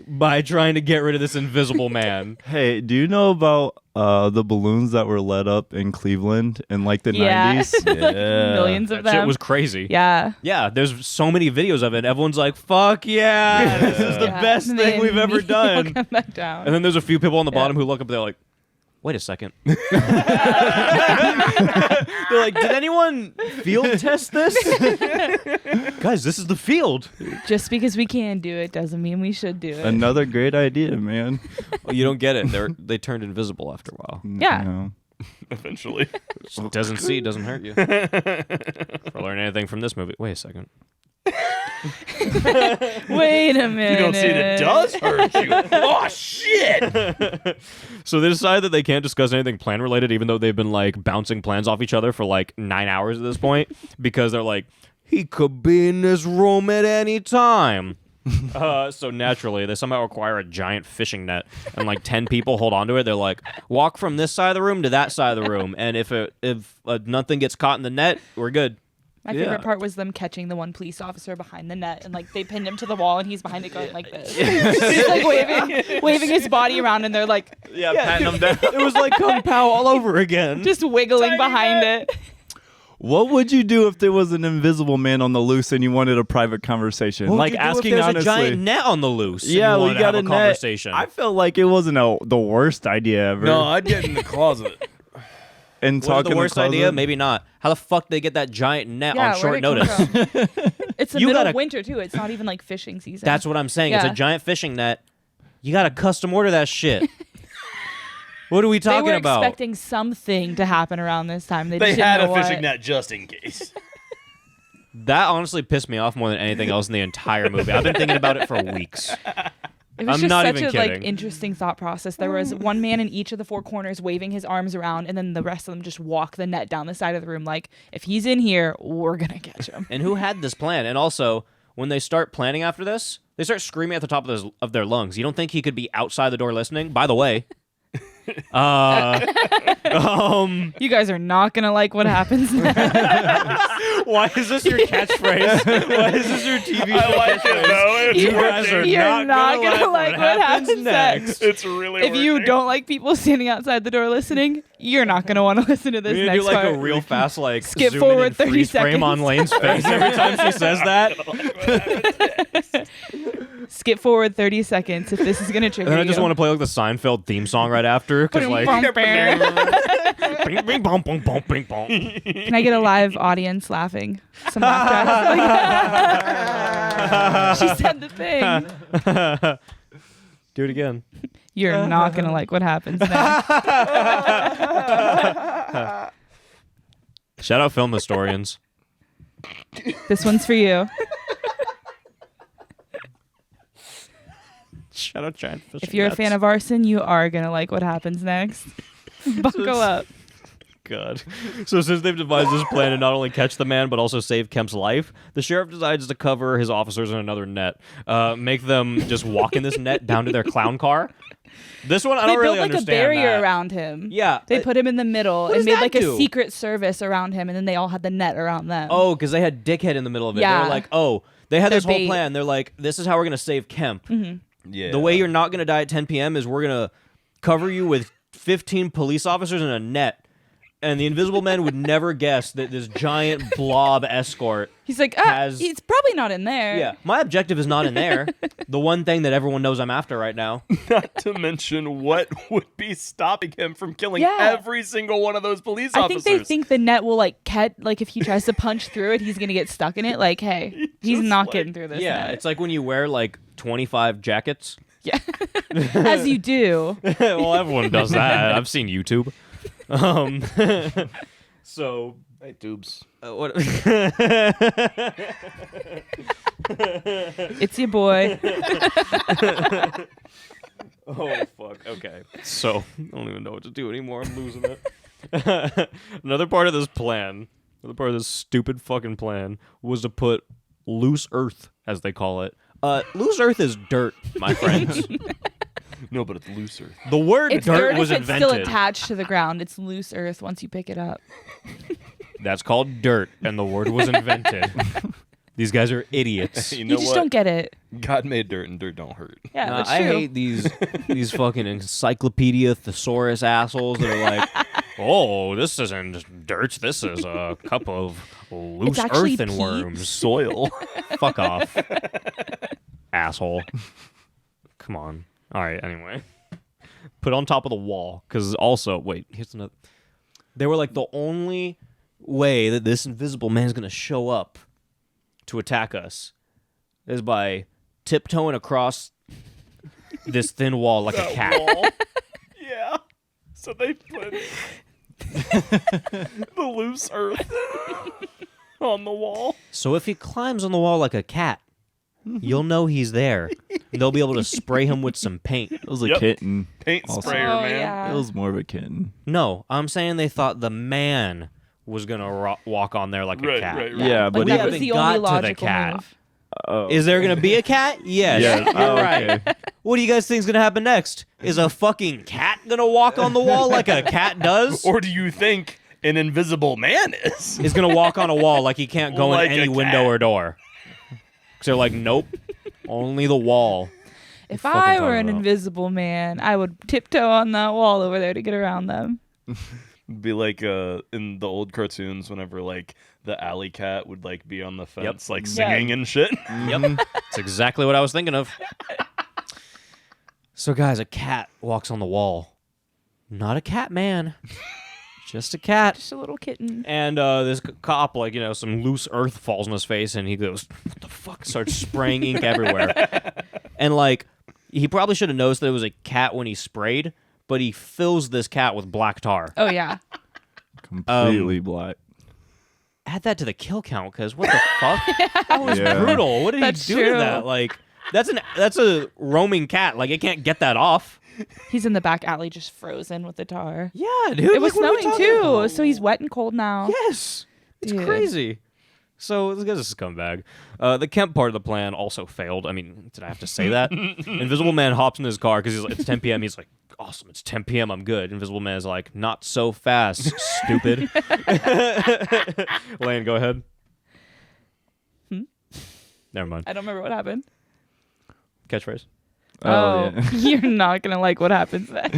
by trying to get rid of this invisible man. Hey, do you know about the balloons that were let up in Cleveland in like the Yeah. 90s? Like millions of That them. shit was crazy. Yeah. Yeah, there's so many videos of it. Everyone's like, "Fuck yeah, this is the Yeah. best And thing then we've ever we'll done." come back down. And then there's a few people on the Yeah. bottom who look up. They're like, "Wait a second." They're like, "Did anyone field test this?" Guys, this is the field. Just because we can do it doesn't mean we should do it. Another great idea, man. Oh, you don't get it. They turned invisible after a while. Yeah. No. eventually. Doesn't see, doesn't hurt you. If I learn anything from this movie. Wait a second. Wait a minute. You don't see it does hurt you. Oh, shit. So they decide that they can't discuss anything plan related, even though they've been like bouncing plans off each other for like 9 hours at this point, because they're like, he could be in this room at any time. So naturally, they somehow acquire a giant fishing net, and like 10 people hold onto it. They're like, walk from this side of the room to that side of the room, and if nothing gets caught in the net, we're good. My favorite part was them catching the one police officer behind the net, and like they pinned him to the wall, and he's behind it going like this. He's like waving his body around, and they're like, patting him down. It was like Kung Pao all over again. just wiggling behind it. What would you do if there was an invisible man on the loose and you wanted a private conversation? What would like you do asking if there's honestly. a giant net on the loose. Yeah, and you we wanted to got have a a net. conversation. I felt like it wasn't the worst idea ever. No, I'd get in the closet. And Was talk it the in worst closet. idea? Maybe not. How the fuck did they get that giant net Yeah, on short where'd it come notice? from? It's the You middle gotta- of winter too. It's not even like fishing season. That's what I'm saying. It's a Yeah. giant fishing net. You gotta custom order that shit. What are we they talking were about? expecting something to happen around this time. They, They just had didn't a know fishing what. net just in case. That honestly pissed me off more than anything else in the entire movie. I've been thinking about it for weeks. It was I'm just not such even a kidding. like interesting thought process. There was one man in each of the four corners waving his arms around, and then the rest of them just walk the net down the side of the room. Like, if he's in here, we're gonna catch him. And who had this plan? And also, when they start planning after this, they start screaming at the top of their lungs. You don't think he could be outside the door listening? By the way, You guys are not gonna like what happens next. why is this your catchphrase? Why is this your TV show I like it, though. It's You guys are working. You're not gonna like what happens next. It's really If you working. don't like people standing outside the door listening, you're not gonna want to listen to this We're gonna next do like part. a real fast like Skip zoom forward in and 30 freeze frame on seconds. Lane's face every time she says that. Skip forward 30 seconds if this is gonna trigger And then I you. just want to play like the Seinfeld theme song right after, because like bing, bing, bong, bong, bong, bing, bong. Can I get a live audience laughing? Some laugh tracks. She said the thing. Do it again. You're not gonna like what happens next. Shout out film historians. This one's for you. Shout out giant fish. If you're a fan of arson, you are gonna like what happens next. Buckle up. God. So since they've devised this plan to not only catch the man but also save Kemp's life, the sheriff decides to cover his officers in another net, make them just walk in this net down to their clown car. This one I They don't built really like a understand. barrier that. around him. Yeah. They put him in the middle and does made that like do? a secret service around him, and then they all had the net around them. Oh, because they had Dickhead in the middle of it. They Yeah. were like, oh, they had this Their whole bait. plan. They're like, this is how we're gonna save Kemp. Yeah. The way you're not gonna die at 10 p.m. is we're gonna cover you with 15 police officers in a net. And the Invisible Man would never guess that this giant blob escort. He's like, has- he's probably not in there. Yeah, my objective is not in there. The one thing that everyone knows I'm after right now. Not to mention what would be stopping him from killing Yeah. every single one of those police I officers. think they think the net will like catch, like if he tries to punch through it, he's gonna get stuck in it. Like, hey, he's Just not like- getting through this. Yeah, net. it's like when you wear like 25 jackets. Yeah. As you do. Well, everyone does that. I've seen YouTube. So Hey, tubes. what? It's your boy. Oh fuck. Okay. So I don't even know what to do anymore. I'm losing it. Another part of this plan, another part of this stupid fucking plan, was to put loose earth, as they call it. Loose earth is dirt, my friends. No, but it's looser. The word It's dirt dirt was if it's still invented. attached to the ground. It's loose earth once you pick it up. That's called dirt, and the word was invented. These guys are idiots. You know You just what? don't get it. God made dirt, and dirt don't hurt. Yeah, Nah, that's I true. hate these fucking encyclopedia thesaurus assholes that are like, oh, this isn't dirt. This is a cup of loose actually earth and peat. worms. Soil. Fuck off, asshole. Come on. All right. Anyway, put on top of the wall because also wait. Here's another. They were like the only way that this invisible man is gonna show up to attack us is by tiptoeing across this thin wall like a cat. Wall. Yeah. So they put The loose earth on the wall. So if he climbs on the wall like a cat, you'll know he's there. They'll be able to spray him with some paint. It was a Yep. kitten. Paint Also. sprayer, Oh, man. yeah. It was more of a kitten. No, I'm saying they thought the man was going to walk on there like a Right, cat. right, right. Yeah, Like but we that haven't was the got only to the logical cat. move. Is there going to be a cat? Yes. Yeah. You're Oh, right. okay. What do you guys think is going to happen next? Is a fucking cat going to walk on the wall like a cat does? Or do you think an invisible man is? Is going to walk on a wall like he can't go Like in any a window cat. or door? Because they're like, nope, only the wall. If fucking I were talking an about? invisible man, I would tiptoe on that wall over there to get around them. Be like in the old cartoons, whenever like the alley cat would like be on the fence, like singing and shit. Yep. That's exactly what I was thinking of. So, guys, a cat walks on the wall. Not a cat man. Just a cat. Just a little kitten. And this cop, like, some loose earth falls in his face, and he goes, what the fuck? Starts spraying ink everywhere. And, like, he probably should have noticed that it was a cat when he sprayed, but he fills this cat with black tar. Oh, yeah. Completely black. Add that to the kill count, because what the fuck? That was Yeah. brutal. What did That's he do to true. that? Like, that's a roaming cat. Like, it can't get that off. He's in the back alley just frozen with the tar. Yeah, dude. It was like, what are we snowing talking too, about? so he's wet and cold now. Yes. It's Dude. crazy. So this guy's a scumbag. The Kemp part of the plan also failed. I mean, did I have to say that? Invisible Man hops in his car because he's like, it's 10 p.m. He's like, awesome, it's 10 p.m. I'm good. Invisible Man is like, not so fast, stupid. Lane, go ahead. Never mind. I don't remember what happened. Catchphrase. Oh, yeah. You're not going to like what happens next.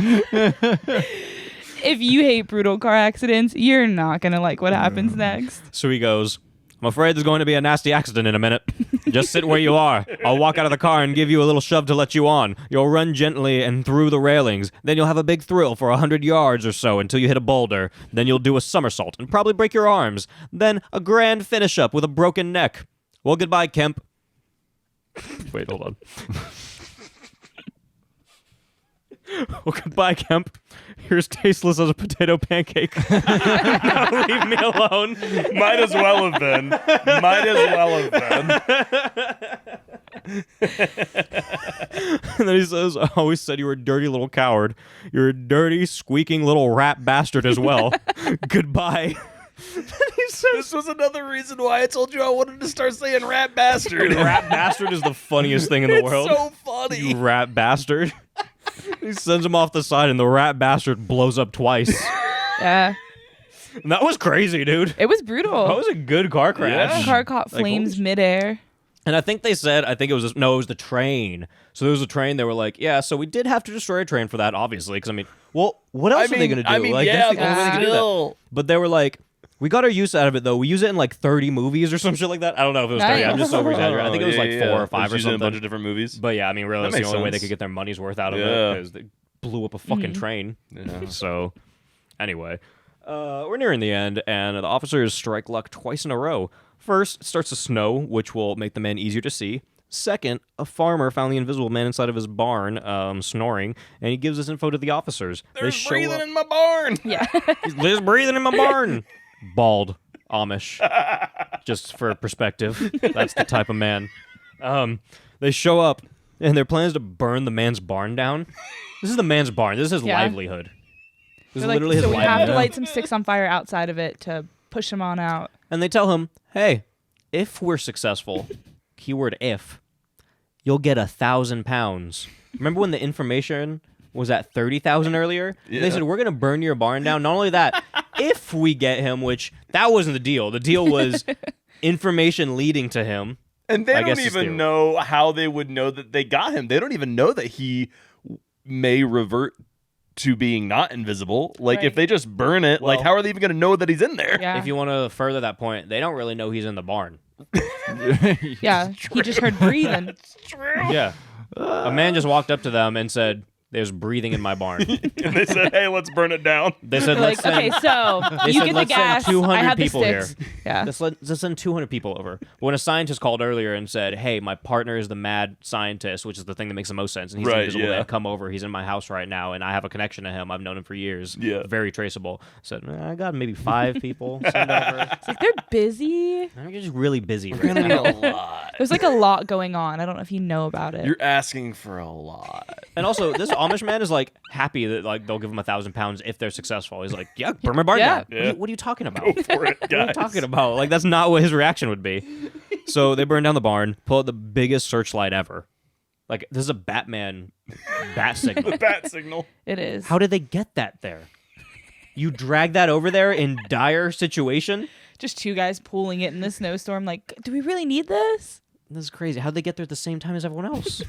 If you hate brutal car accidents, you're not going to like what happens next. So he goes, I'm afraid there's going to be a nasty accident in a minute. Just sit where you are. I'll walk out of the car and give you a little shove to let you on. You'll run gently and through the railings. Then you'll have a big thrill for 100 yards or so until you hit a boulder. Then you'll do a somersault and probably break your arms. Then a grand finish up with a broken neck. Well, goodbye, Kemp. Wait, hold on. Well, goodbye, Kemp. You're as tasteless as a potato pancake. Now leave me alone. Might as well have been. Might as well have been. And then he says, I always said you were a dirty little coward. You're a dirty, squeaking little rat bastard as well. Goodbye. He says, This was another reason why I told you I wanted to start saying rat bastard. rat bastard is the funniest thing in the It's world. so funny. You rat bastard. He sends him off the side, and the rat bastard blows up twice. Yeah. And that was crazy, dude. It was brutal. That was a good car crash. Yeah. The car caught Like, flames holy midair. And I think they said, it was the train. So there was a train. They were like, yeah, so we did have to destroy a train for that, obviously. Because, I mean, well, what else are they going to do? I mean, like, yeah, that's the only way they but can do that. still. But they were like, we got our use out of it, though. We use it in like 30 movies or some shit like that. I don't know if it was 30. I'm just over exaggerating. I think it was like 4 or 5 or Using a something. bunch of different movies. But yeah, I mean, really, That that's the makes only way they sense. could get their money's worth out of Yeah. it because they blew up a fucking train. Yeah. So, anyway, we're nearing the end, and the officers strike luck twice in a row. First, it starts to snow, which will make the man easier to see. Second, a farmer found the invisible man inside of his barn, snoring, and he gives this info to the officers. There's breathing in my barn. Yeah. There's breathing in my barn. Bald. Amish. Just for perspective. That's the type of man. They show up, and their plan is to burn the man's barn down. This is the man's barn. This is his Yeah. livelihood. This is They're like, literally his so we have livelihood. to light some sticks on fire outside of it to push him on out. And they tell him, hey, if we're successful, keyword if, you'll get £1,000. Remember when the information was at 30,000 earlier? Yeah. They said, we're going to burn your barn down. Not only that, if we get him, which that wasn't the deal. The deal was information leading to him. And they I don't guess it's even the- know how they would know that they got him. They don't even know that he may revert to being not invisible. Like, if Right. they just burn it, like, Well- how are they even going to know that he's in there? Yeah. If you want to further that point, they don't really know he's in the barn. Yeah. He just heard breathing. Yeah. A man just walked up to them and said, There's breathing in my barn. And they said, "Hey, let's burn it down." They said, Like, let's okay, send, so they you said, get the let's send gas. 200 I have the people here. sticks. Yeah. let's send 200 people over. But when a scientist called earlier and said, hey, my partner is the mad scientist, which is the thing that makes the most sense, and he's Right, invisible, yeah. man, come over. He's in my house right now, and I have a connection to him. I've known him for years. Yeah. Very traceable. Said, I got maybe 5 people send over. It's like they're busy. I'm just really busy We're right gonna need now. a lot. There's like a lot going on. I don't know if you know about it. You're asking for a lot. And also, this Amish man is like happy that like they'll give him 1,000 pounds if they're successful. He's like, yeah, burn my barn Yeah. down. Yeah. What are you talking about? Go for it, What are you guys. talking about? Like, that's not what his reaction would be. So they burn down the barn, pull out the biggest searchlight ever. Like, this is a Batman bat signal. The bat signal. It is. How did they get that there? You drag that over there in dire situation? Just 2 guys pulling it in the snowstorm. Like, do we really need this? This is crazy. How'd they get there at the same time as everyone else?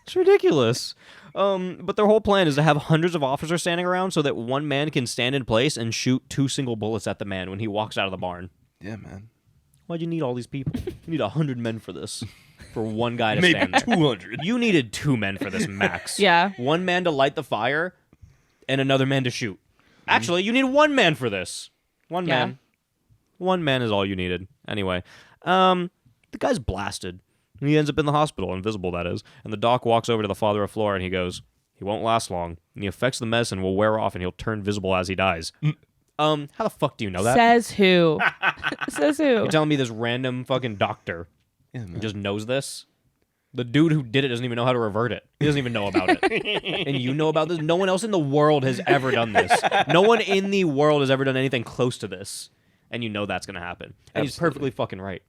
It's ridiculous. But their whole plan is to have hundreds of officers standing around so that one man can stand in place and shoot 2 single bullets at the man when he walks out of the barn. Yeah, man. Why'd you need all these people? You need 100 men for this. For one guy to Maybe stand there. 200. You needed 2 men for this max. Yeah. One man to light the fire and another man to shoot. Actually, you need 1 man for this. One Yeah. man. 1 man is all you needed. Anyway, the guy's blasted. And he ends up in the hospital, invisible that is. And the doc walks over to the father of Flora and he goes, he won't last long. And the effects of the medicine will wear off and he'll turn visible as he dies. How the fuck do you know that? Says who? Says who? You're telling me this random fucking doctor Yeah, man. just knows this? The dude who did it doesn't even know how to revert it. He doesn't even know about it. And you know about this? No one else in the world has ever done this. No one in the world has ever done anything close to this. And you know that's going to happen. And he's perfectly fucking right.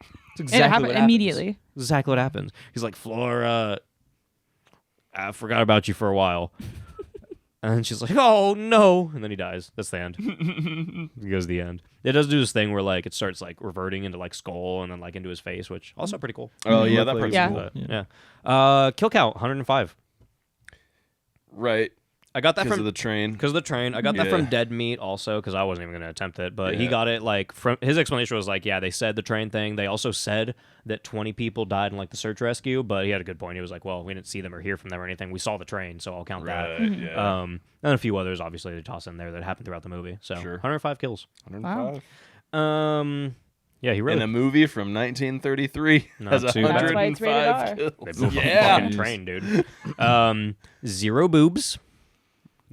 It's And exactly it happened what happens. immediately. Exactly what happens. He's like, Flora, I forgot about you for a while. And then she's like, oh, no. And then he dies. That's the end. He goes to the end. It does do this thing where, like, it starts, like, reverting into, like, skull and then, like, into his face, which also pretty cool. Oh, yeah, that Lovely. part's Yeah. cool. Yeah. Kill count, 105. Right. I got that Because from of the train. because of the train. I got that Yeah. from Dead Meat also because I wasn't even going to attempt it. But he Yeah. got it like from his explanation was like, yeah, they said the train thing. They also said that 20 people died in like the search rescue. But he had a good point. He was like, well, we didn't see them or hear from them or anything. We saw the train, so I'll count that. Right, yeah. And a few others obviously to toss in there that happened throughout the movie. So Sure. 105 kills. 105. Yeah, he really. In a movie from 1933 Not has too bad. That's why it's rated 105 R. They kills. built a Yeah. fucking train, dude. 0 boobs.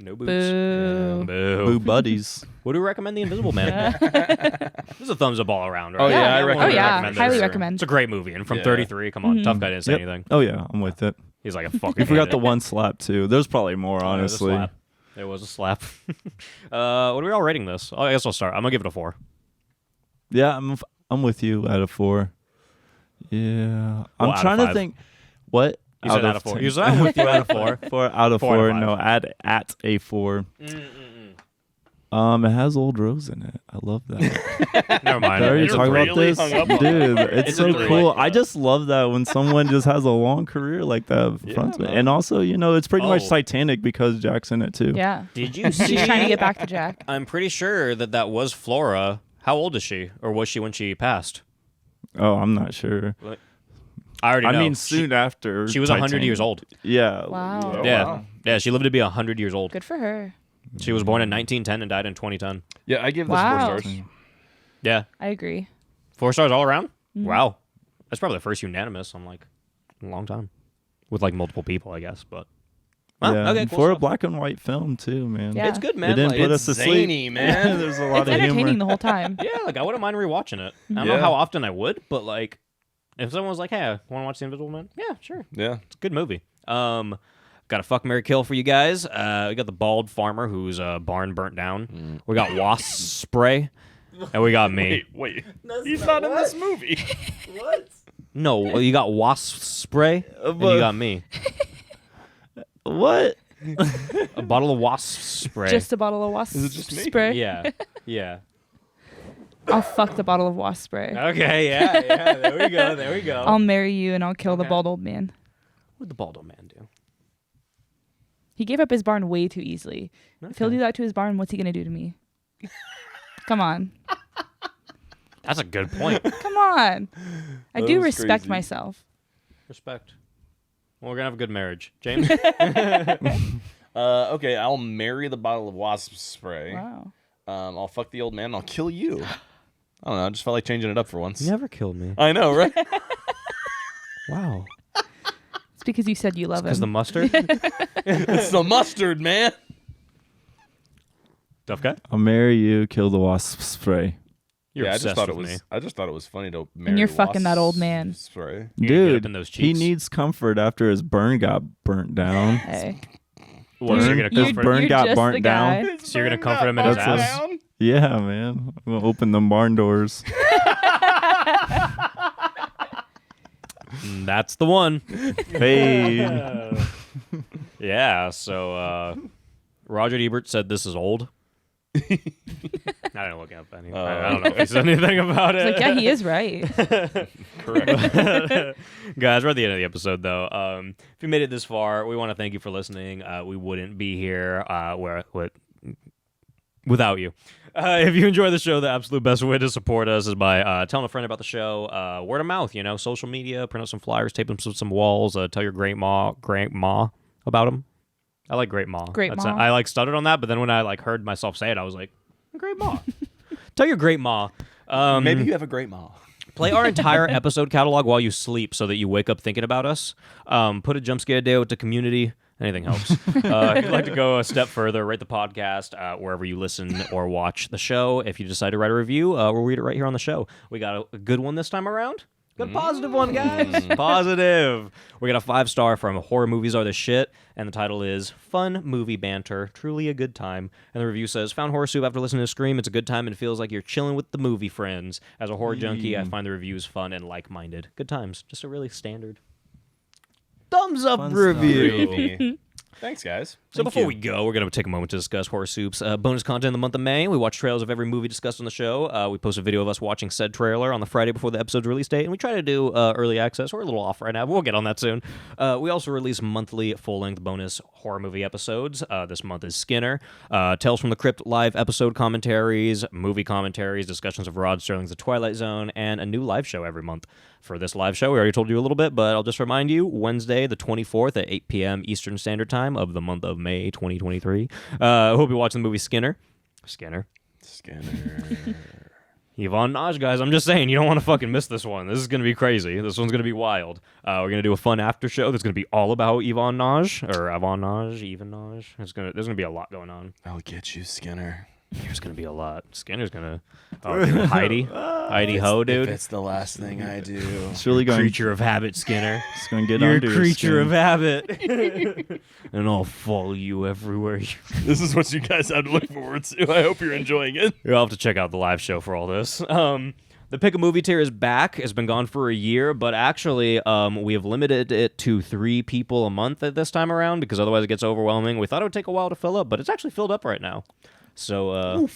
No boobs. Boo. Boo. Boo buddies. What do we recommend? The Invisible Man. This is a thumbs up all around, right? Oh, yeah, I I recommend Oh, yeah. recommend Highly this. recommend. It's a great movie, and from Yeah. 33, come on, tough guy didn't say Yep. anything. Oh yeah, I'm with it. He's like a fucking. You forgot the idiot. one slap too. There's probably more, Oh, honestly. There was a slap. What are we all rating this? Oh, I guess I'll start. I'm gonna give it a 4. Yeah, I'm with you at a 4. Yeah, I'm Well, out of trying to 5. think. What? You said out of 4. 10. You said I'm with you out of 4. 4 out of 4 out 4. of 5. No, at a 4. It has Old Rose in it. I love that. Never mind. Did I already You're talk about really this? hung up on Dude, that. it's It's a so 3. cool. I just love that when someone just has a long career like that. man. And also, it's pretty much Oh. Titanic because Jack's in it too. Yeah. Did you see? She's trying to get back to Jack. I'm pretty sure that was Flora. How old is she, or was she when she passed? Oh, I'm not sure. I already know. I mean, soon after. She was 100 Titanic. years old. Yeah. Wow. Oh, Yeah, wow. yeah. She lived to be 100 years old. Good for her. She was born in 1910 and died in 2010. Yeah, I give this Wow. 4 stars. Yeah, I agree. 4 stars all around. Wow, that's probably the first unanimous on like a long time, with like multiple people, I guess. But well, Yeah. okay, And cool for a stuff. black and white film too, man. Yeah. It's good, man. It didn't Like, put It's us to sleep. zany, man. There's a lot It's of entertaining humor. the whole time. yeah, like I wouldn't mind rewatching it. I don't know Yeah. how often I would, but like if someone was like, "Hey, want to watch The Invisible Man?" Yeah, sure. Yeah. It's a good movie. Got a fuck, marry, kill for you guys. We got the bald farmer whose barn burnt down. We got wasp spray, and we got me. Wait. He's not in this movie. No, well, you got wasp spray, and you got me. What? A bottle of wasp spray. Just a bottle of wasp Is it just me? spray. Yeah, yeah. I'll fuck the bottle of wasp spray. Okay, yeah. There we go. There we go. I'll marry you and I'll kill the bald old man. What did the bald old man do? He gave up his barn way too easily. If he'll do that to his barn, what's he gonna do to me? Come on. That's a good point. Come on. I That do was respect crazy. myself. Respect. Well, we're gonna have a good marriage, James. Okay, I'll marry the bottle of wasp spray. Wow. I'll fuck the old man. And I'll kill you. I don't know. I just felt like changing it up for once. You never killed me. I know, right? Wow. It's because you said you love Because him. the mustard. It's the mustard, man. Tough guy. I'll marry you, kill the wasp spray. You're I obsessed just thought with it was. me. I just thought it was funny to marry. you're fucking that old wasp man. Spray. You're gonna get up Dude, in those he cheeks. needs comfort after his burn got burnt down. Hey. What, so you're gonna His comfort burn you're got just burnt the down. guy. So you're gonna comfort him in his That's ass. Yeah, man. We'll open them barn doors. That's the one. Hey. Yeah. So Roger Ebert said this is old. I didn't look up any. I don't know if he said anything about it. It's like, yeah, he is right. Correct. Guys, we're at the end of the episode, though. If you made it this far, we want to thank you for listening. We wouldn't be here without you. If you enjoy the show, the absolute best way to support us is by telling a friend about the show. Word of mouth, social media, print out some flyers, tape them to some walls, tell your great ma about them. I like Great Ma. Great Ma. I stuttered on that, but then when I heard myself say it, I was like, Great Ma. Tell your Great Ma. Maybe you have a great mom. Play our entire episode catalog while you sleep so that you wake up thinking about us. Put a jump scare deal with the community. Anything helps. If you'd like to go a step further, rate the podcast wherever you listen or watch the show. If you decide to write a review, we'll read it right here on the show. We got a good one this time around. Good positive one, guys. Positive. We got a 5-star from Horror Movies Are the Shit, and the title is Fun Movie Banter, Truly a Good Time. And the review says, found Horror Soup after listening to Scream. It's a good time and feels like you're chilling with the movie friends. As a horror junkie, I find the reviews fun and like-minded. Good times. Just a really standard thumbs up Fun review. Gravy. Thanks, guys. So before we go, we're going to take a moment to discuss Horror Soup's bonus content in the month of May. We watch trailers of every movie discussed on the show. We post a video of us watching said trailer on the Friday before the episode's release date, and we try to do early access. We're a little off right now, but we'll get on that soon. We also release monthly full-length bonus horror movie episodes. This month is Skinner, Tales from the Crypt live episode commentaries, movie commentaries, discussions of Rod Serling's The Twilight Zone, and a new live show every month. For this live show, we already told you a little bit, but I'll just remind you, Wednesday the 24th at 8 p.m. Eastern Standard Time of the month of May 2023. We'll be watching the movie Skinner. Skinner. Yvonne Naj, guys. I'm just saying, you don't want to fucking miss this one. This is going to be crazy. This one's going to be wild. We're going to do a fun after show that's going to be all about Yvonne Naj, or Yvonne Naj, Even Naj. There's going to be a lot going on. I'll get you, Skinner. There's going to be a lot. Skinner's going to... Oh, Heidi. Heidi Ho, dude. If it's the last thing I do. It's really going. Creature of habit, Skinner. It's going to get You're a under your creature skin. of habit. And I'll follow you everywhere. This is what you guys have to look forward to. I hope you're enjoying it. You'll have to check out the live show for all this. The Pick a Movie tier is back. It's been gone for a year, but actually we have limited it to 3 people a month at this time around because otherwise it gets overwhelming. We thought it would take a while to fill up, but it's actually filled up right now. So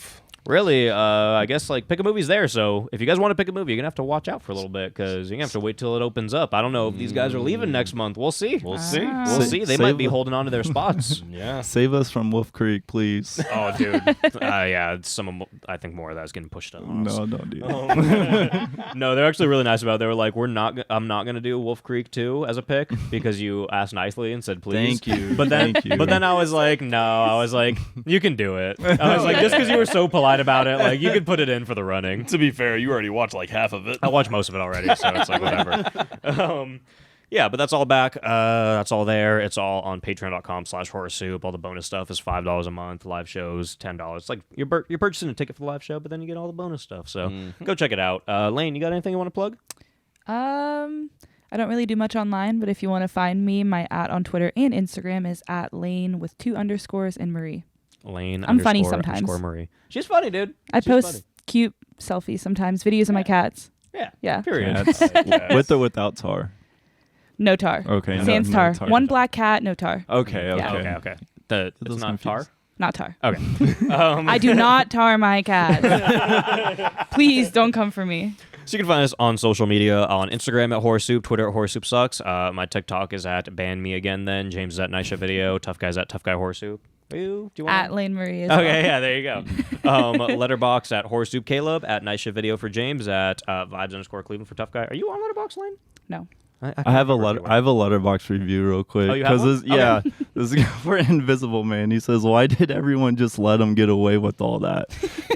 really, I guess Pick a Movie's there. So if you guys want to pick a movie, you're gonna have to watch out for a little bit because you're gonna have to wait till it opens up. I don't know if these guys are leaving next month. We'll see. We'll see. We'll see. They might Save be it. holding on to their spots. Yeah. Save us from Wolf Creek, please. Oh, dude. Yeah, I think more of that's getting pushed up. No, don't do that. No, they're actually really nice about it. They were like, I'm not going to do Wolf Creek 2 as a pick because you asked nicely and said please. Thank you. But then, Thank you. but then I was like, no. I was like, you can do it. I was like, just because you were so polite about it, you could put it in for the running. To be fair, you already watched half of it. I watched most of it already, so it's whatever. Yeah, but that's all back. That's all there. It's all on patreon.com/horror soup. All the bonus stuff is $5 a month. Live shows, $10. It's like you're purchasing a ticket for the live show, but then you get all the bonus stuff. So go check it out. Lane, you got anything you want to plug? I don't really do much online, but if you want to find me, my @ on Twitter and Instagram is @Lane with 2 underscores and Marie. Lane. I'm funny _ sometimes. Marie. She's funny, dude. I She's post funny. cute selfies sometimes, videos of my cats. Yeah. Yeah. Period. Cats. With or without tar? No tar. Okay. Sans no tar. tar. One black cat, no tar. Okay. Okay. Yeah. Okay. It's Those not tar? confused. Not tar. Okay. I do not tar my cats. Please don't come for me. So you can find us on social media, on Instagram @Horror Soup, Twitter @Horror Soup Sucks. My TikTok is @BanMeAgain. James is @Nice Shot Video. Tough Guys @Tough Guy Horror Soup. Do you want @Lane Marie as Okay, well. yeah, there you go. Letterboxd @Horror Soup Caleb, @Nice Shit Video for James, @Vibes_Cleveland for Tough Guy. Are you on Letterboxd, Lane? No. I have a Letterboxd review real quick. Oh, you have one? This is for Invisible Man. He says, "Why did everyone just let him get away with all that?"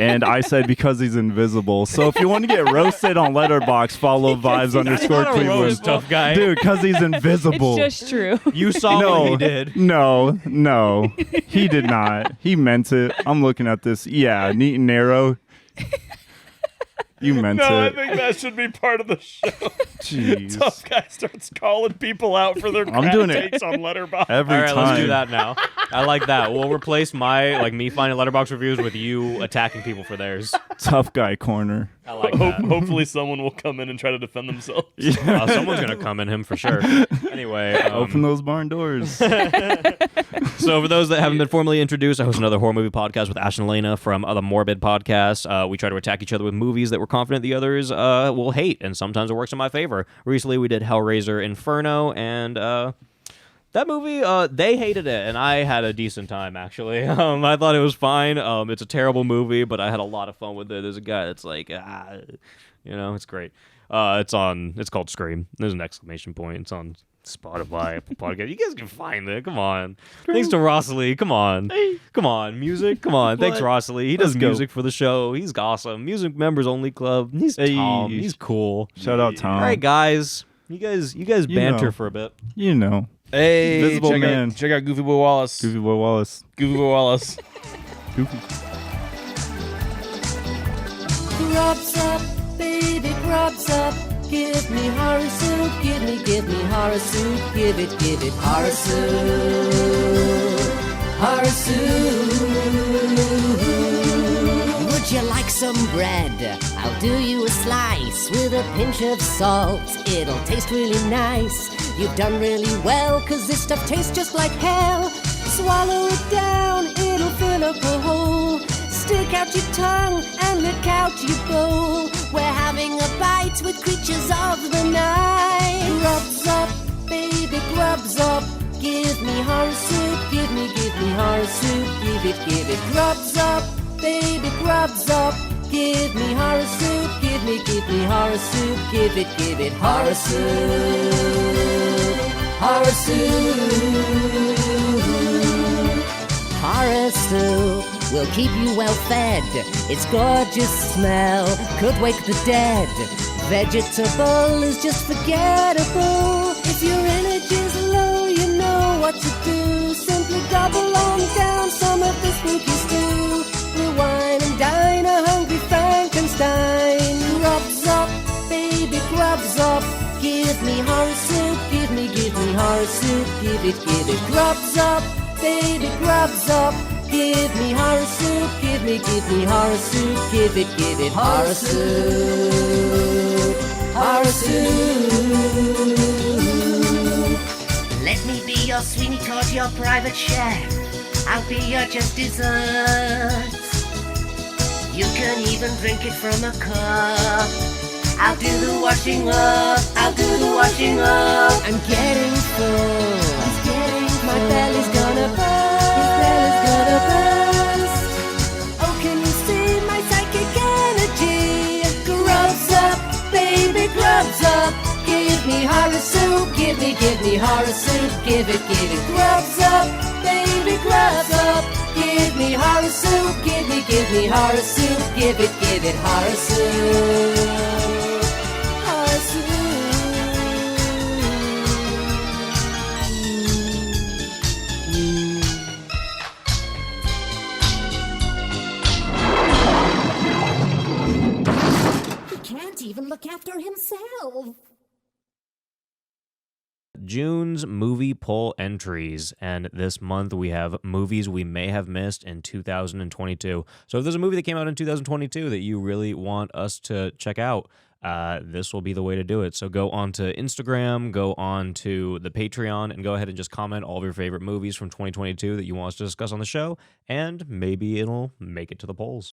And I said, "Because he's invisible." So if you want to get roasted on Letterboxd, follow vibes_Cleveland. Tough guy. Dude, because he's invisible. It's just true. You saw what he did. No, he did not. He meant it. I'm looking at this. Yeah, neat and narrow. You meant No, I it. think that should be part of the show. Jeez. Tough guy starts calling people out for their crap doing it takes on Letterboxd. Every All right, time. let's do that now. I like that. We'll replace me finding Letterboxd reviews with you attacking people for theirs. Tough guy corner. I like that. Hopefully someone will come in and try to defend themselves. Someone's gonna come in him for sure. Anyway, Open those barn doors. So for those that haven't been formally introduced, I host another horror movie podcast with Ash and Elena from the Morbid podcast. We try to attack each other with movies that we're confident the others will hate, and sometimes it works in my favor. Recently, we did Hellraiser Inferno, and that movie, they hated it, and I had a decent time, actually. I thought it was fine. It's a terrible movie, but I had a lot of fun with it. There's a guy that's like, it's great. It's called Scream. There's an exclamation point. It's on Spotify, Apple Podcast. You guys can find it. Come on. Thanks to Ross Lee. Come on. Come on. Music. Come on. Thanks, Ross Lee. He does music for the show. He's awesome. Music Members Only Club. He's Tom. He's cool. Shout out Tom. All right, guys. You guys banter for a bit. You know. Hey, Invisible Man. check out Goofy Boy Wallace. Goofy Boy Wallace. Goofy Boy Wallace. Goofy. Grubs up, baby, grubs up. Give me horror soup, give me horror soup, give it horror soup, horror soup. Would you like some bread? I'll do you a slice with a pinch of salt. It'll taste really nice. You've done really well, 'cause this stuff tastes just like hell. Swallow it down, it'll fill up a hole. Stick out your tongue and lick out your bowl. We're having a bite with creatures of the night. Grubs up, baby, grubs up. Give me horror soup, give me horror soup, give it. Grubs up, baby, grubs up. Give me horror soup, give me horror soup, give it horror soup, horror soup. Horror soup will keep you well fed. Its gorgeous smell could wake the dead. Vegetable is just forgettable. If your energy's low, you know what to do. Simply gobble on down some of this spooky stew. We'll wine and dine a hungry Frankenstein. Grubs up, baby, grubs up. Give me horror soup, give me horror soup, give it. Grubs up, baby, grubs up. Give me horror soup, give me horror soup, give it horror soup, horror soup. Let me be your Sweeney Todd, your private chef. I'll be your just desserts. You can even drink it from a cup. I'll do the washing up, I'm getting full, my belly's gonna burst. Oh, can you see my psychic energy? Grubs up, baby, grubs up. Give me horror soup, give me horror soup, give it. Grubs up, baby, grubs up. Give me horror soup, give me horror soup, give it horror soup, horror soup. Can't even look after himself. June's movie poll entries, and this month we have movies we may have missed in 2022. So if there's a movie that came out in 2022 that you really want us to check out, this will be the way to do it. So go on to Instagram, go on to the Patreon, and go ahead and just comment all of your favorite movies from 2022 that you want us to discuss on the show, and maybe it'll make it to the polls.